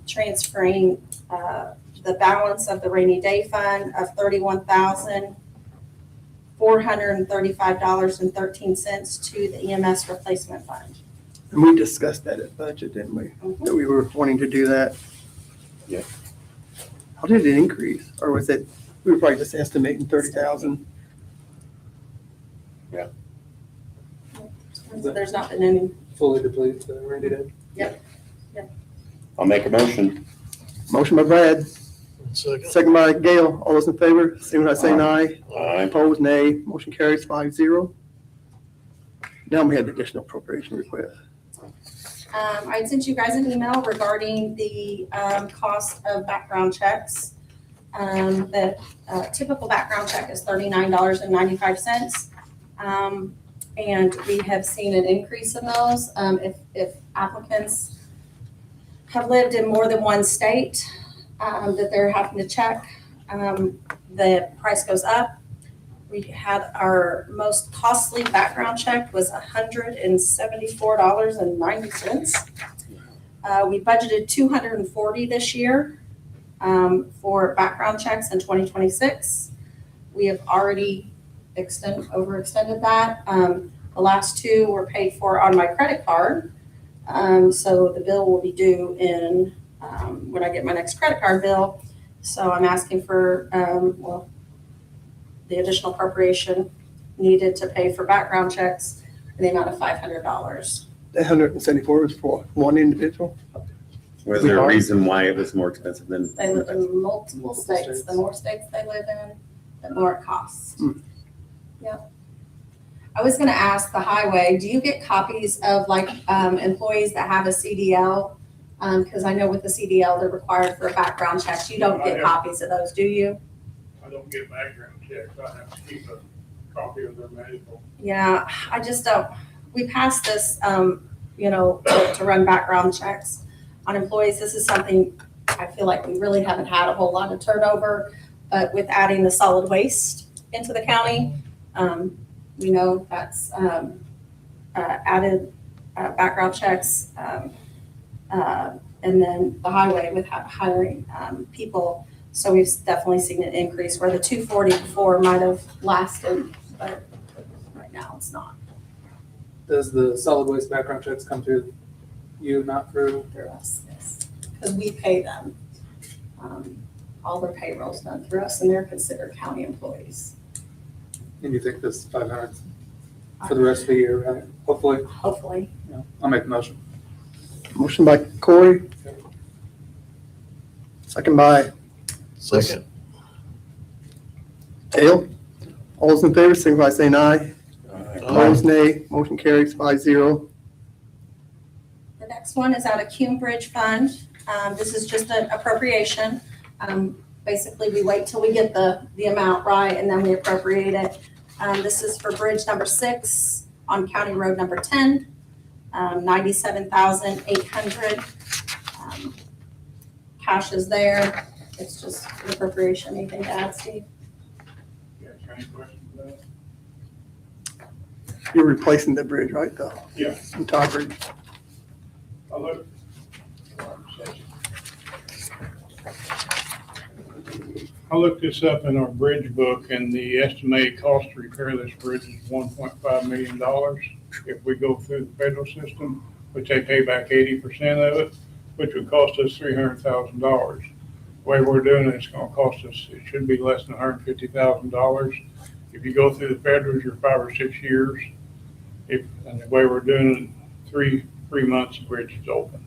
[SPEAKER 3] transferring the balance of the rainy day fund of $31,435.13 to the EMS replacement fund.
[SPEAKER 1] And we discussed that at budget, didn't we? That we were wanting to do that.
[SPEAKER 4] Yeah.
[SPEAKER 1] How did it increase? Or was it, we were probably just estimating 30,000?
[SPEAKER 3] There's not been any.
[SPEAKER 8] Fully depleted, rainy day.
[SPEAKER 4] I'll make a motion.
[SPEAKER 1] Motion by Brad,
[SPEAKER 5] Second.
[SPEAKER 1] second by Gail. All those in favor, signify by saying aye.
[SPEAKER 4] Aye.
[SPEAKER 1] Opposed, nay. Motion carries 5-0. Now we have the additional appropriation request.
[SPEAKER 3] I had sent you guys an email regarding the cost of background checks. The typical background check is $39.95. And we have seen an increase in those. If applicants have lived in more than one state that they're having to check, the price goes up. We had our most costly background check was $174.90. We budgeted $240 this year for background checks in 2026. We have already overextended that. The last 2 were paid for on my credit card. So the bill will be due in, when I get my next credit card bill, So I'm asking for, the additional appropriation needed to pay for background checks in the amount of $500.
[SPEAKER 1] The 174 was for one individual.
[SPEAKER 4] Was there a reason why it was more expensive than?
[SPEAKER 3] They live in multiple states. The more states they live in, the more it costs. Yep. I was gonna ask the highway, do you get copies of like employees that have a CDL? Because I know with the CDL, they're required for a background check. You don't get copies of those, do you?
[SPEAKER 13] I don't get background checks. I have to keep a copy of their medical.
[SPEAKER 3] Yeah, I just don't, we passed this, to run background checks on employees. This is something I feel like we really haven't had a whole lot of turnover, but with adding the solid waste into the county, we know that's added background checks, and then the highway with hiring people. So we've definitely seen an increase where the 240 before might have lasted, but right now it's not
[SPEAKER 8] Does the solid waste background checks come through you, not through?
[SPEAKER 3] through us, because we pay them. All their payroll's done through us, and they're considered county employees.
[SPEAKER 8] And you think this 500 for the rest of the year, right? Hopefully,
[SPEAKER 3] Hopefully.
[SPEAKER 8] yeah. I'll make the motion.
[SPEAKER 1] Motion by Corey. Second by
[SPEAKER 5] Second.
[SPEAKER 1] Dale. All those in favor, signify by saying aye. Opposed, nay. Motion carries 5-0.
[SPEAKER 3] The next one is out of Cume Bridge Fund. This is just an appropriation. Basically, we wait till we get the amount right, and then we appropriate it. This is for bridge number 6 on County Road number 10, $97,800. Cash is there. It's just an appropriation. Anything to add, Steve?
[SPEAKER 13] You guys got any questions for that?
[SPEAKER 1] You're replacing the bridge, right, though?
[SPEAKER 13] Yeah.
[SPEAKER 1] Entire bridge.
[SPEAKER 13] I looked this up in our bridge book, and the estimated cost to repair this bridge is $1.5 million. If we go through the federal system, which they pay back 80% of it, which would cost us $300,000. The way we're doing it, it's gonna cost us, it should be less than $150,000. If you go through the federals, you're 5 or 6 years. And the way we're doing it, three months, the bridge is open.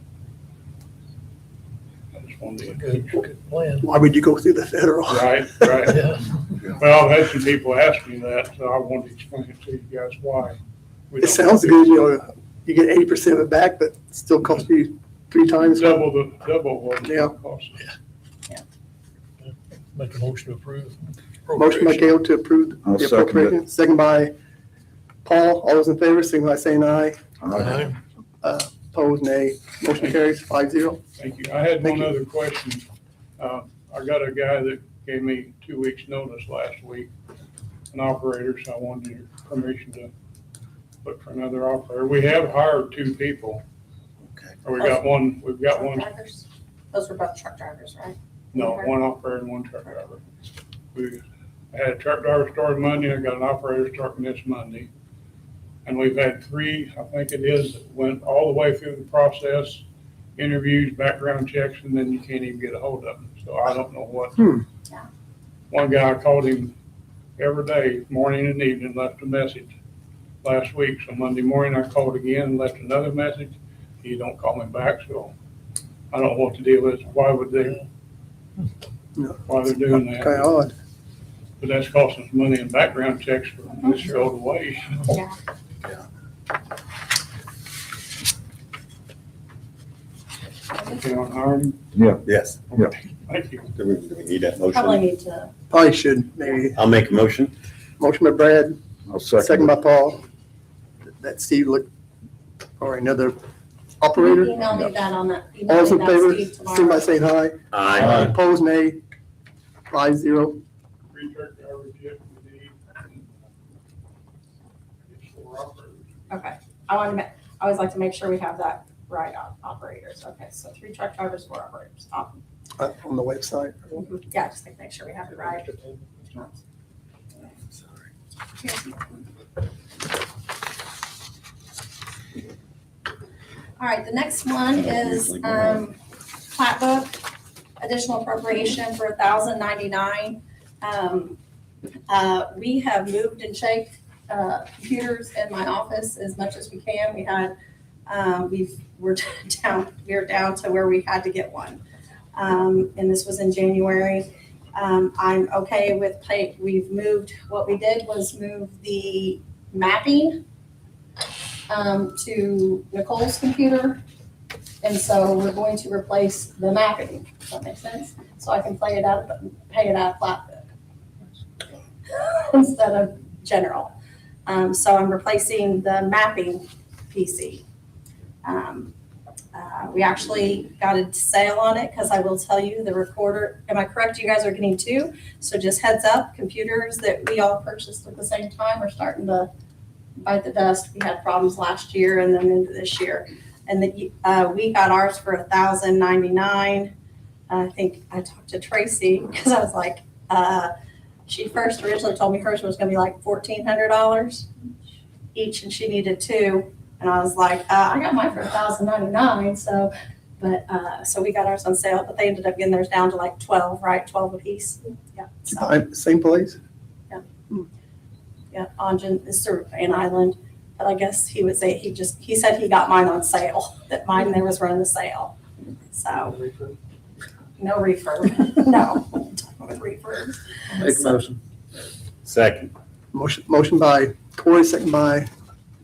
[SPEAKER 13] I just wanted to.
[SPEAKER 5] Good plan.
[SPEAKER 1] Why would you go through the federal?
[SPEAKER 13] Right.
[SPEAKER 5] Yeah.
[SPEAKER 13] Well, I've had some people ask me that, so I wanted to explain it to you guys why. we
[SPEAKER 1] It
[SPEAKER 13] don't-
[SPEAKER 1] sounds good, you get 80% of it back, but it still costs you 3 times.
[SPEAKER 13] Double what it
[SPEAKER 1] Yeah.
[SPEAKER 13] costs.
[SPEAKER 5] Make a motion to approve.
[SPEAKER 1] Motion by Gale to approve
[SPEAKER 2] I'll
[SPEAKER 1] the
[SPEAKER 2] second it.
[SPEAKER 1] appropriation. Second by Paul. All those in favor, signify by saying aye.
[SPEAKER 5] Aye.
[SPEAKER 1] Opposed, nay. Motion carries 5-0.
[SPEAKER 13] Thank you. I had
[SPEAKER 1] Thank
[SPEAKER 13] one
[SPEAKER 1] you.
[SPEAKER 13] other question. I got a guy that gave me 2 weeks' notice last week, an operator, so I wanted your permission to look for another operator. We have hired 2 people.
[SPEAKER 4] Okay.
[SPEAKER 13] Or we've got one,
[SPEAKER 3] Truck drivers? Those were both truck drivers, right?
[SPEAKER 13] no, one operator and one truck driver. I had a truck driver starting Monday, I got an operator starting this Monday. And we've had 3, I think it is, that went all the way through the process, interviews, background checks, and then you can't even get a hold of them. So I don't know what.
[SPEAKER 3] Yeah.
[SPEAKER 13] One guy, I called him every day, morning and evening, left a message last week. So Monday morning, I called again and left another message. He don't call me back, so I don't know what the deal is. Why would they, why they're doing
[SPEAKER 1] Kind
[SPEAKER 13] that?
[SPEAKER 1] of odd.
[SPEAKER 13] But that's costing us money in background checks for this year old away.
[SPEAKER 3] Yeah.
[SPEAKER 13] Okay, on harm,
[SPEAKER 4] Yes.
[SPEAKER 13] thank you.
[SPEAKER 4] Do we need that
[SPEAKER 3] Probably
[SPEAKER 4] motion?
[SPEAKER 3] need to,
[SPEAKER 1] Probably should, maybe.
[SPEAKER 4] I'll make a motion.
[SPEAKER 1] Motion by Brad,
[SPEAKER 2] I'll second
[SPEAKER 1] second
[SPEAKER 2] it.
[SPEAKER 1] by Paul. That Steve look for another
[SPEAKER 3] can you
[SPEAKER 1] operator.
[SPEAKER 3] email me that on that?
[SPEAKER 1] All
[SPEAKER 3] Email
[SPEAKER 1] those
[SPEAKER 3] me
[SPEAKER 1] in
[SPEAKER 3] that,
[SPEAKER 1] favor,
[SPEAKER 3] Steve,
[SPEAKER 1] signify by
[SPEAKER 3] tomorrow.
[SPEAKER 1] saying aye.
[SPEAKER 4] Aye.
[SPEAKER 1] Opposed, nay. 5-0.
[SPEAKER 13] 3 truck drivers, Jeff, we need. It's 4 operators.
[SPEAKER 3] Okay, I always like to make sure we have that right operators. Okay, so 3 truck drivers, 4 operators. Awesome.
[SPEAKER 1] On the website.
[SPEAKER 3] Yeah, just like make sure we have it right. All right, the next one is plat book. additional appropriation for $1,099. We have moved and shaked computers in my office as much as we can. We had, we're down to where we had to get one. And this was in January. I'm okay with we've moved, what we did was move the mapping to Nicole's computer. And so we're going to replace the mapping. Does that make sense? So I can pay it out of Flatbook instead of general. So I'm replacing the mapping PC. We actually got a sale on it because I will tell you the recorder, am I correct? You guys are getting two. So just heads up, computers that we all purchased at the same time are starting to bite the dust. We had problems last year and then into this year. And we got ours for $1,099. I think I talked to Tracy because I was like, she first originally told me hers was going to be like $1,400 each, and she needed two. And I was like, I got mine for $1,099. So, so we got ours on sale, but they ended up getting theirs down to like 12, right? 12 a piece. Yeah. So,
[SPEAKER 1] Same place?
[SPEAKER 3] yeah, Anjan is an island. But I guess he would say he said he got mine on sale, that mine there was running the sale. So no refurb. No. With refurbs.
[SPEAKER 8] Make a motion.
[SPEAKER 4] Second.
[SPEAKER 1] Motion by Corey, second by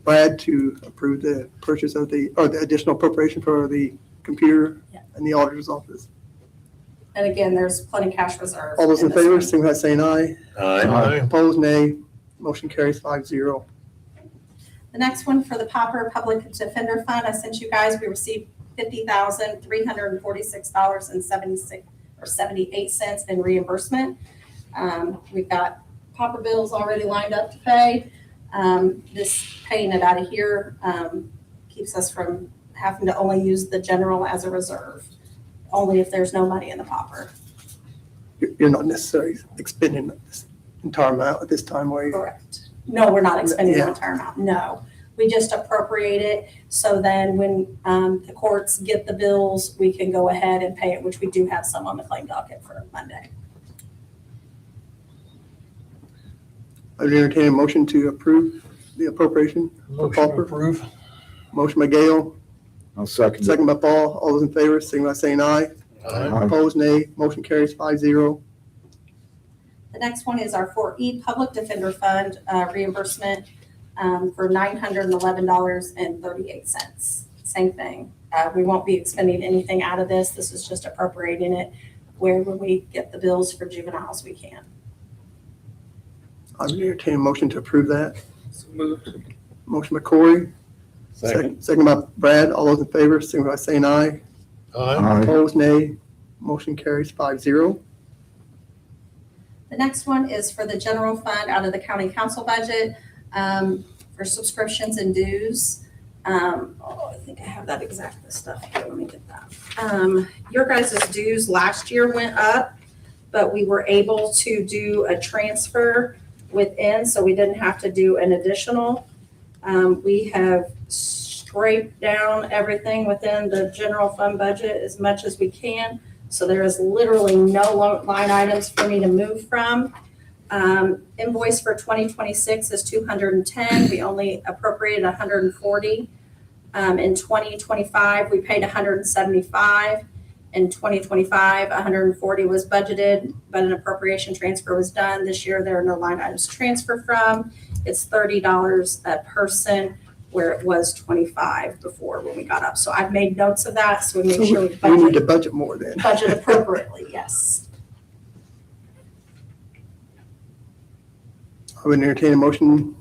[SPEAKER 1] Brad to approve the purchase of the additional appropriation for the computer in the auditor's office.
[SPEAKER 3] And again, there's plenty of cash reserve.
[SPEAKER 1] All those in
[SPEAKER 3] this
[SPEAKER 1] favor,
[SPEAKER 3] one.
[SPEAKER 1] signify by saying aye.
[SPEAKER 4] Aye.
[SPEAKER 1] Opposed, nay. Motion carries 5-0.
[SPEAKER 3] The next one for the Popper Public Defender Fund, I sent you guys, we received $50,346.78 in reimbursement. We've got Popper bills already lined up to pay. This paying it out of here keeps us from having to only use the general as a reserve, only if there's no money in the Popper.
[SPEAKER 1] You're not necessarily expending this entire amount at this time, are you?
[SPEAKER 3] Correct. No, we're not expending the
[SPEAKER 1] Yeah.
[SPEAKER 3] entire amount, no. We just appropriate it, so then when the courts get the bills, we can go ahead and pay it, which we do have some on the claim docket for Monday.
[SPEAKER 1] I would entertain a motion to approve the appropriation.
[SPEAKER 5] Motion to
[SPEAKER 1] Popper.
[SPEAKER 5] approve.
[SPEAKER 1] Motion by Gale,
[SPEAKER 2] I'll second it.
[SPEAKER 1] second by Paul. All those in favor, signify by saying aye.
[SPEAKER 2] Aye.
[SPEAKER 1] Opposed, nay. Motion carries 5-0.
[SPEAKER 3] The next one is our 4E Public Defender Fund reimbursement for $911.38. Same thing. We won't be expending anything out of this. This is just appropriating it where when we get the bills for juveniles, we can.
[SPEAKER 1] I would entertain a motion to approve that.
[SPEAKER 8] So moved.
[SPEAKER 1] Motion by Corey,
[SPEAKER 4] Second.
[SPEAKER 1] second by Brad. All those in favor, signify by saying aye.
[SPEAKER 5] Aye.
[SPEAKER 2] Aye.
[SPEAKER 1] Opposed, nay. Motion carries 5-0.
[SPEAKER 3] The next one is for the general fund out of the county council budget for subscriptions and dues. I think I have that exact stuff here. Let me get that. Your guys' dues last year went up, but we were able to do a transfer within, so we didn't have to do an additional. We have scraped down everything within the general fund budget as much as we can. So there is literally no line items for me to move from. Invoice for 2026 is 210. We only appropriated 140. In 2025, we paid 175. In 2025, 140 was budgeted, but an appropriation transfer was done. This year, there are no line items to transfer from. It's $30 a person, where it was 25 before when we got up. So I've made notes of that, so we make sure we
[SPEAKER 1] We need to budget more then.
[SPEAKER 3] budget appropriately, yes.
[SPEAKER 1] I would entertain a motion.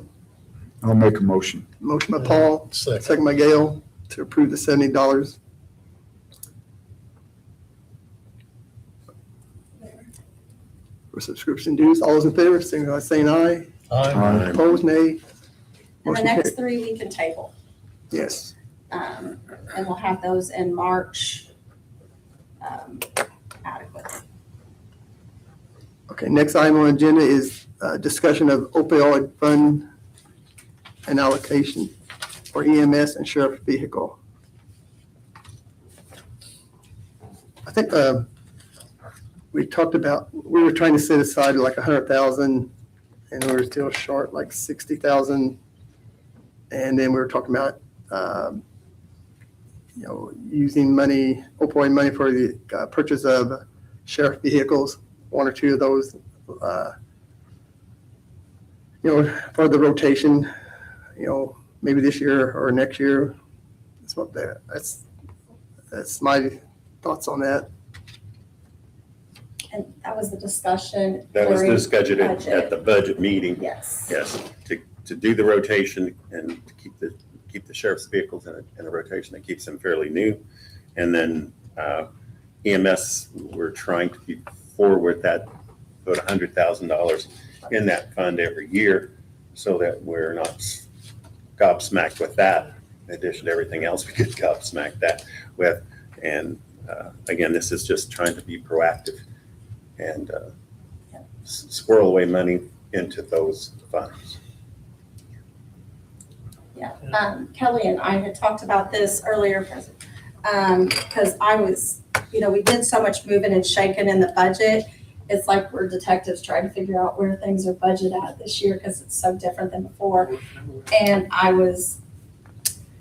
[SPEAKER 2] I'll make a motion.
[SPEAKER 1] Motion by Paul,
[SPEAKER 5] Second.
[SPEAKER 1] second by Gale to approve the $70 for subscription dues. All those in favor, signify by saying aye.
[SPEAKER 5] Aye.
[SPEAKER 2] Aye.
[SPEAKER 1] Opposed, nay.
[SPEAKER 3] And the
[SPEAKER 1] Motion
[SPEAKER 3] next
[SPEAKER 1] carries.
[SPEAKER 3] three we can table.
[SPEAKER 1] Yes.
[SPEAKER 3] And we'll have those in March adequately.
[SPEAKER 1] Okay, next item on the agenda is discussion of opioid fund and allocation for EMS and sheriff vehicle. I think we talked about, we were trying to set aside like 100,000 and we were still short like 60,000. And then we were talking about, using money, opioid money for the purchase of sheriff vehicles, one or two of those, for the rotation, maybe this year or next year. That's my thoughts on that.
[SPEAKER 3] And that was the discussion.
[SPEAKER 4] That was
[SPEAKER 3] during
[SPEAKER 4] discussed at the budget meeting.
[SPEAKER 3] Yes.
[SPEAKER 4] Yes, to do the rotation and to keep the sheriff's vehicles in a rotation that keeps them fairly new. And then EMS, we're trying to keep forward that, put $100,000 in that fund every year so that we're not gobsmacked with that, in addition to everything else we could gobsmack that with. And again, this is just trying to be proactive and squirrel away money into those funds.
[SPEAKER 3] Yeah, Kelly and I had talked about this earlier, because I was, we did so much moving and shaking in the budget. It's like we're detectives trying to figure out where things are budgeted at this year because it's so different than before. And I was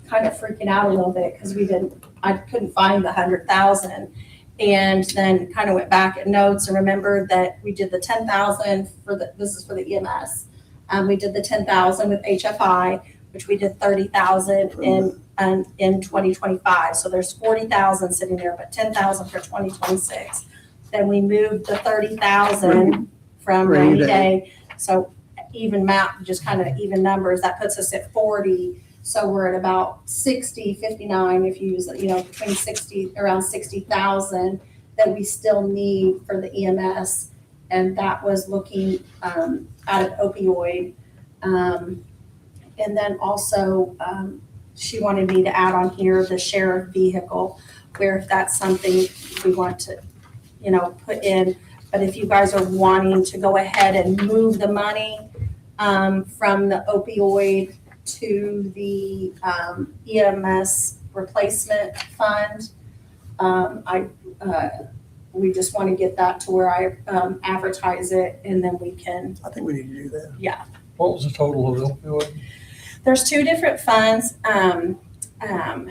[SPEAKER 3] kind of freaking out a little bit because I couldn't find the 100,000. And then kind of went back at notes and remembered that we did the 10,000 this is for the EMS. We did the 10,000 with HFI, which we did 30,000 in 2025. So there's 40,000 sitting there, but 10,000 for 2026. Then we moved the 30,000 from rainy day. So even math, just kind of even numbers, that puts us at 40. So we're at about 60, 59, if you use, between 60, around 60,000 that we still need for the EMS. And that was looking out of opioid. And then also, she wanted me to add on here the sheriff vehicle, where if that's something we want to, put in. But if you guys are wanting to go ahead and move the money from the opioid to the EMS replacement fund, we just want to get that to where I advertise it, and then we can.
[SPEAKER 1] I think we need to do that.
[SPEAKER 3] Yeah.
[SPEAKER 5] What was the total of the opioid?
[SPEAKER 3] There's two different funds, and I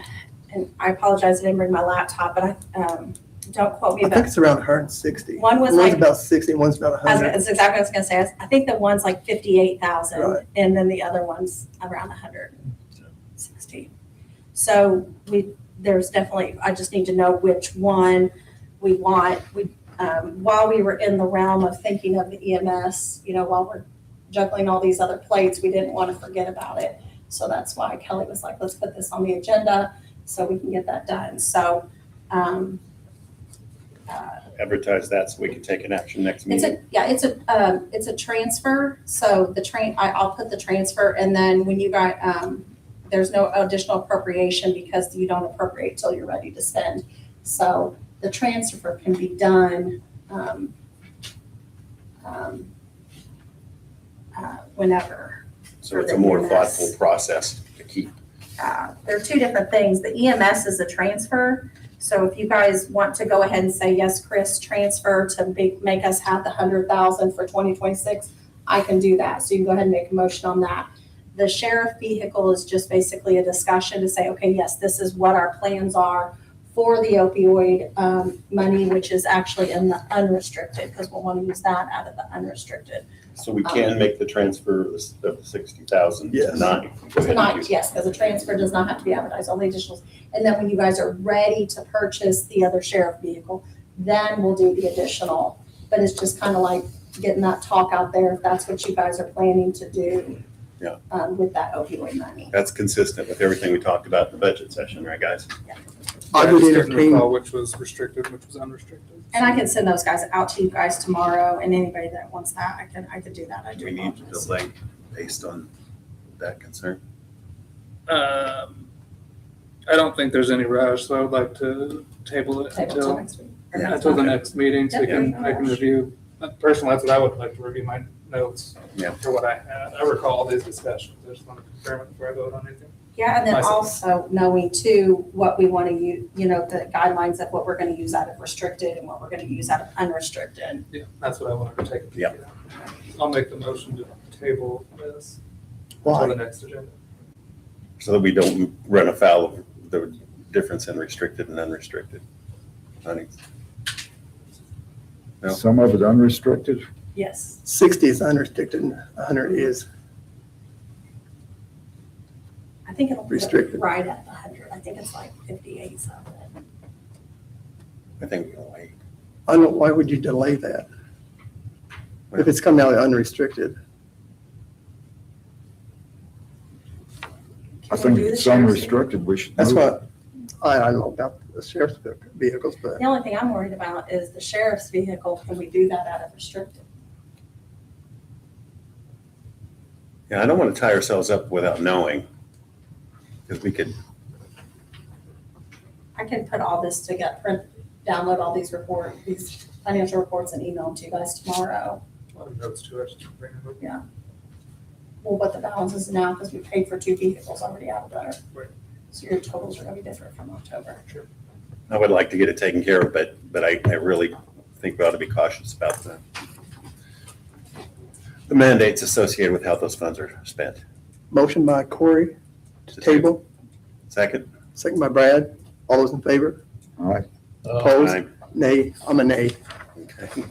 [SPEAKER 3] apologize, I didn't bring my laptop, but don't quote me
[SPEAKER 1] I think
[SPEAKER 3] about.
[SPEAKER 1] it's around 160.
[SPEAKER 3] One was
[SPEAKER 1] One's
[SPEAKER 3] like,
[SPEAKER 1] about 60, one's about 100.
[SPEAKER 3] that's exactly what I was gonna say. I think the one's like 58,000,
[SPEAKER 1] Right.
[SPEAKER 3] and then the other one's around 160. So there's definitely, I just need to know which one we want. While we were in the realm of thinking of the EMS, while we're juggling all these other plates, we didn't want to forget about it. So that's why Kelly was like, let's put this on the agenda so we can get that done. So,
[SPEAKER 4] Advertise that so we can take an action next meeting.
[SPEAKER 3] it's a transfer. So I'll put the transfer, and then when you guys, there's no additional appropriation because you don't appropriate till you're ready to spend. So the transfer can be done whenever.
[SPEAKER 4] So it's a more thoughtful process to keep.
[SPEAKER 3] There are two different things. The EMS is a transfer. So if you guys want to go ahead and say, yes, Chris, transfer to make us have the 100,000 for 2026, I can do that. So you can go ahead and make a motion on that. The sheriff vehicle is just basically a discussion to say, okay, yes, this is what our plans are for the opioid money, which is actually in the unrestricted, because we'll want to use that out of the unrestricted.
[SPEAKER 4] So we can make the transfer of the 60,000
[SPEAKER 1] Yes.
[SPEAKER 4] tonight.
[SPEAKER 3] Tonight, yes, because the transfer does not have to be advertised, only additionals. And then when you guys are ready to purchase the other sheriff vehicle, then we'll do the additional. But it's just kind of like getting that talk out there, if that's what you guys are planning to do.
[SPEAKER 4] Yeah.
[SPEAKER 3] With that opioid money.
[SPEAKER 4] That's consistent with everything we talked about in the budget session, right, guys?
[SPEAKER 1] I would
[SPEAKER 8] just couldn't
[SPEAKER 1] entertain,
[SPEAKER 8] recall which was restricted, which was unrestricted.
[SPEAKER 3] And I can send those guys out to you guys tomorrow, and anybody that wants that, I could do that. I
[SPEAKER 4] Do
[SPEAKER 3] do
[SPEAKER 4] we need to
[SPEAKER 3] apologize.
[SPEAKER 4] delay based on that concern?
[SPEAKER 8] I don't think there's any rush, so I would like to table it
[SPEAKER 3] Table till
[SPEAKER 8] until,
[SPEAKER 3] next week. Or
[SPEAKER 4] Yeah.
[SPEAKER 3] next
[SPEAKER 8] until the
[SPEAKER 3] month.
[SPEAKER 8] next meeting, so
[SPEAKER 3] Yep.
[SPEAKER 8] I can review. Personally, that's what I would like to review my notes
[SPEAKER 4] Yeah.
[SPEAKER 8] for what I had. I recall these discussions. I just want to confirm it before I vote on anything.
[SPEAKER 3] Yeah, and then
[SPEAKER 8] Myself.
[SPEAKER 3] also knowing too, what we want to use, the guidelines of what we're going to use out of restricted and what we're going to use out of unrestricted.
[SPEAKER 8] Yeah, that's what I wanted to take a peek
[SPEAKER 4] Yeah.
[SPEAKER 8] at. I'll make the motion to table this until
[SPEAKER 1] Why?
[SPEAKER 8] the next agenda.
[SPEAKER 4] So that we don't run afoul of the difference in restricted and unrestricted funding. No.
[SPEAKER 2] Some of it unrestricted.
[SPEAKER 3] Yes.
[SPEAKER 1] 60 is unrestricted, and 100 is.
[SPEAKER 3] I think it'll be
[SPEAKER 1] Restricted.
[SPEAKER 3] right at the 100. I think it's like 58 something.
[SPEAKER 4] I think we'll wait.
[SPEAKER 1] I don't, why would you delay that? If it's coming out of unrestricted,
[SPEAKER 2] I
[SPEAKER 3] Can we
[SPEAKER 2] think
[SPEAKER 3] do
[SPEAKER 2] if
[SPEAKER 3] the
[SPEAKER 2] it's
[SPEAKER 3] sheriff's
[SPEAKER 2] unrestricted, we should
[SPEAKER 1] that's
[SPEAKER 2] move it.
[SPEAKER 1] what, I don't know about the sheriff's vehicles, but
[SPEAKER 3] The only thing I'm worried about is the sheriff's vehicle. Can we do that out of restricted?
[SPEAKER 4] Yeah, I don't want to tie ourselves up without knowing, because we could,
[SPEAKER 3] I can put all this together, download all these these financial reports and email them to you guys tomorrow.
[SPEAKER 8] A lot of notes to it. Just bring it up.
[SPEAKER 3] Well, what the balance is now, because we paid for 2 vehicles already out of there.
[SPEAKER 8] Right.
[SPEAKER 3] So your totals are gonna be different from October.
[SPEAKER 4] I would like to get it taken care of, but I really think we ought to be cautious about the mandates associated with how those funds are spent.
[SPEAKER 1] motion by Corey to table,
[SPEAKER 4] Second?
[SPEAKER 1] second by Brad. All those in favor?
[SPEAKER 2] All right,
[SPEAKER 1] Opposed?
[SPEAKER 4] Aye.
[SPEAKER 1] Nay, I'm a nay.
[SPEAKER 4] Okay.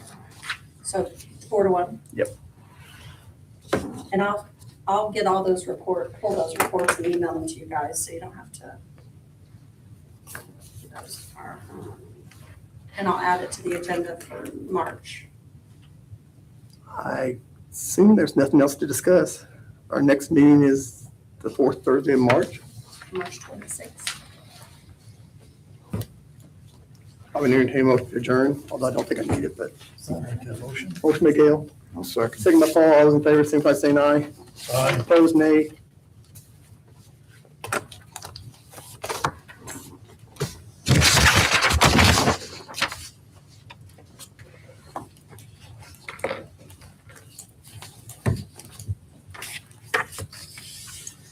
[SPEAKER 3] So 4-1.
[SPEAKER 1] Yep.
[SPEAKER 3] And I'll get all those pull those reports and email them to you guys, so you don't have to. Those are, and I'll add it to the agenda for March.
[SPEAKER 1] I assume there's nothing else to discuss. Our next meeting is the 4th Thursday of March.
[SPEAKER 3] March 26th.
[SPEAKER 1] I would entertain a motion to adjourn, although I don't think I need it, but.
[SPEAKER 5] Motion.
[SPEAKER 1] Motion by Gail,
[SPEAKER 2] I'll second.
[SPEAKER 1] second by Paul. All those in favor, signify by saying aye.
[SPEAKER 5] Aye.
[SPEAKER 1] Opposed, nay.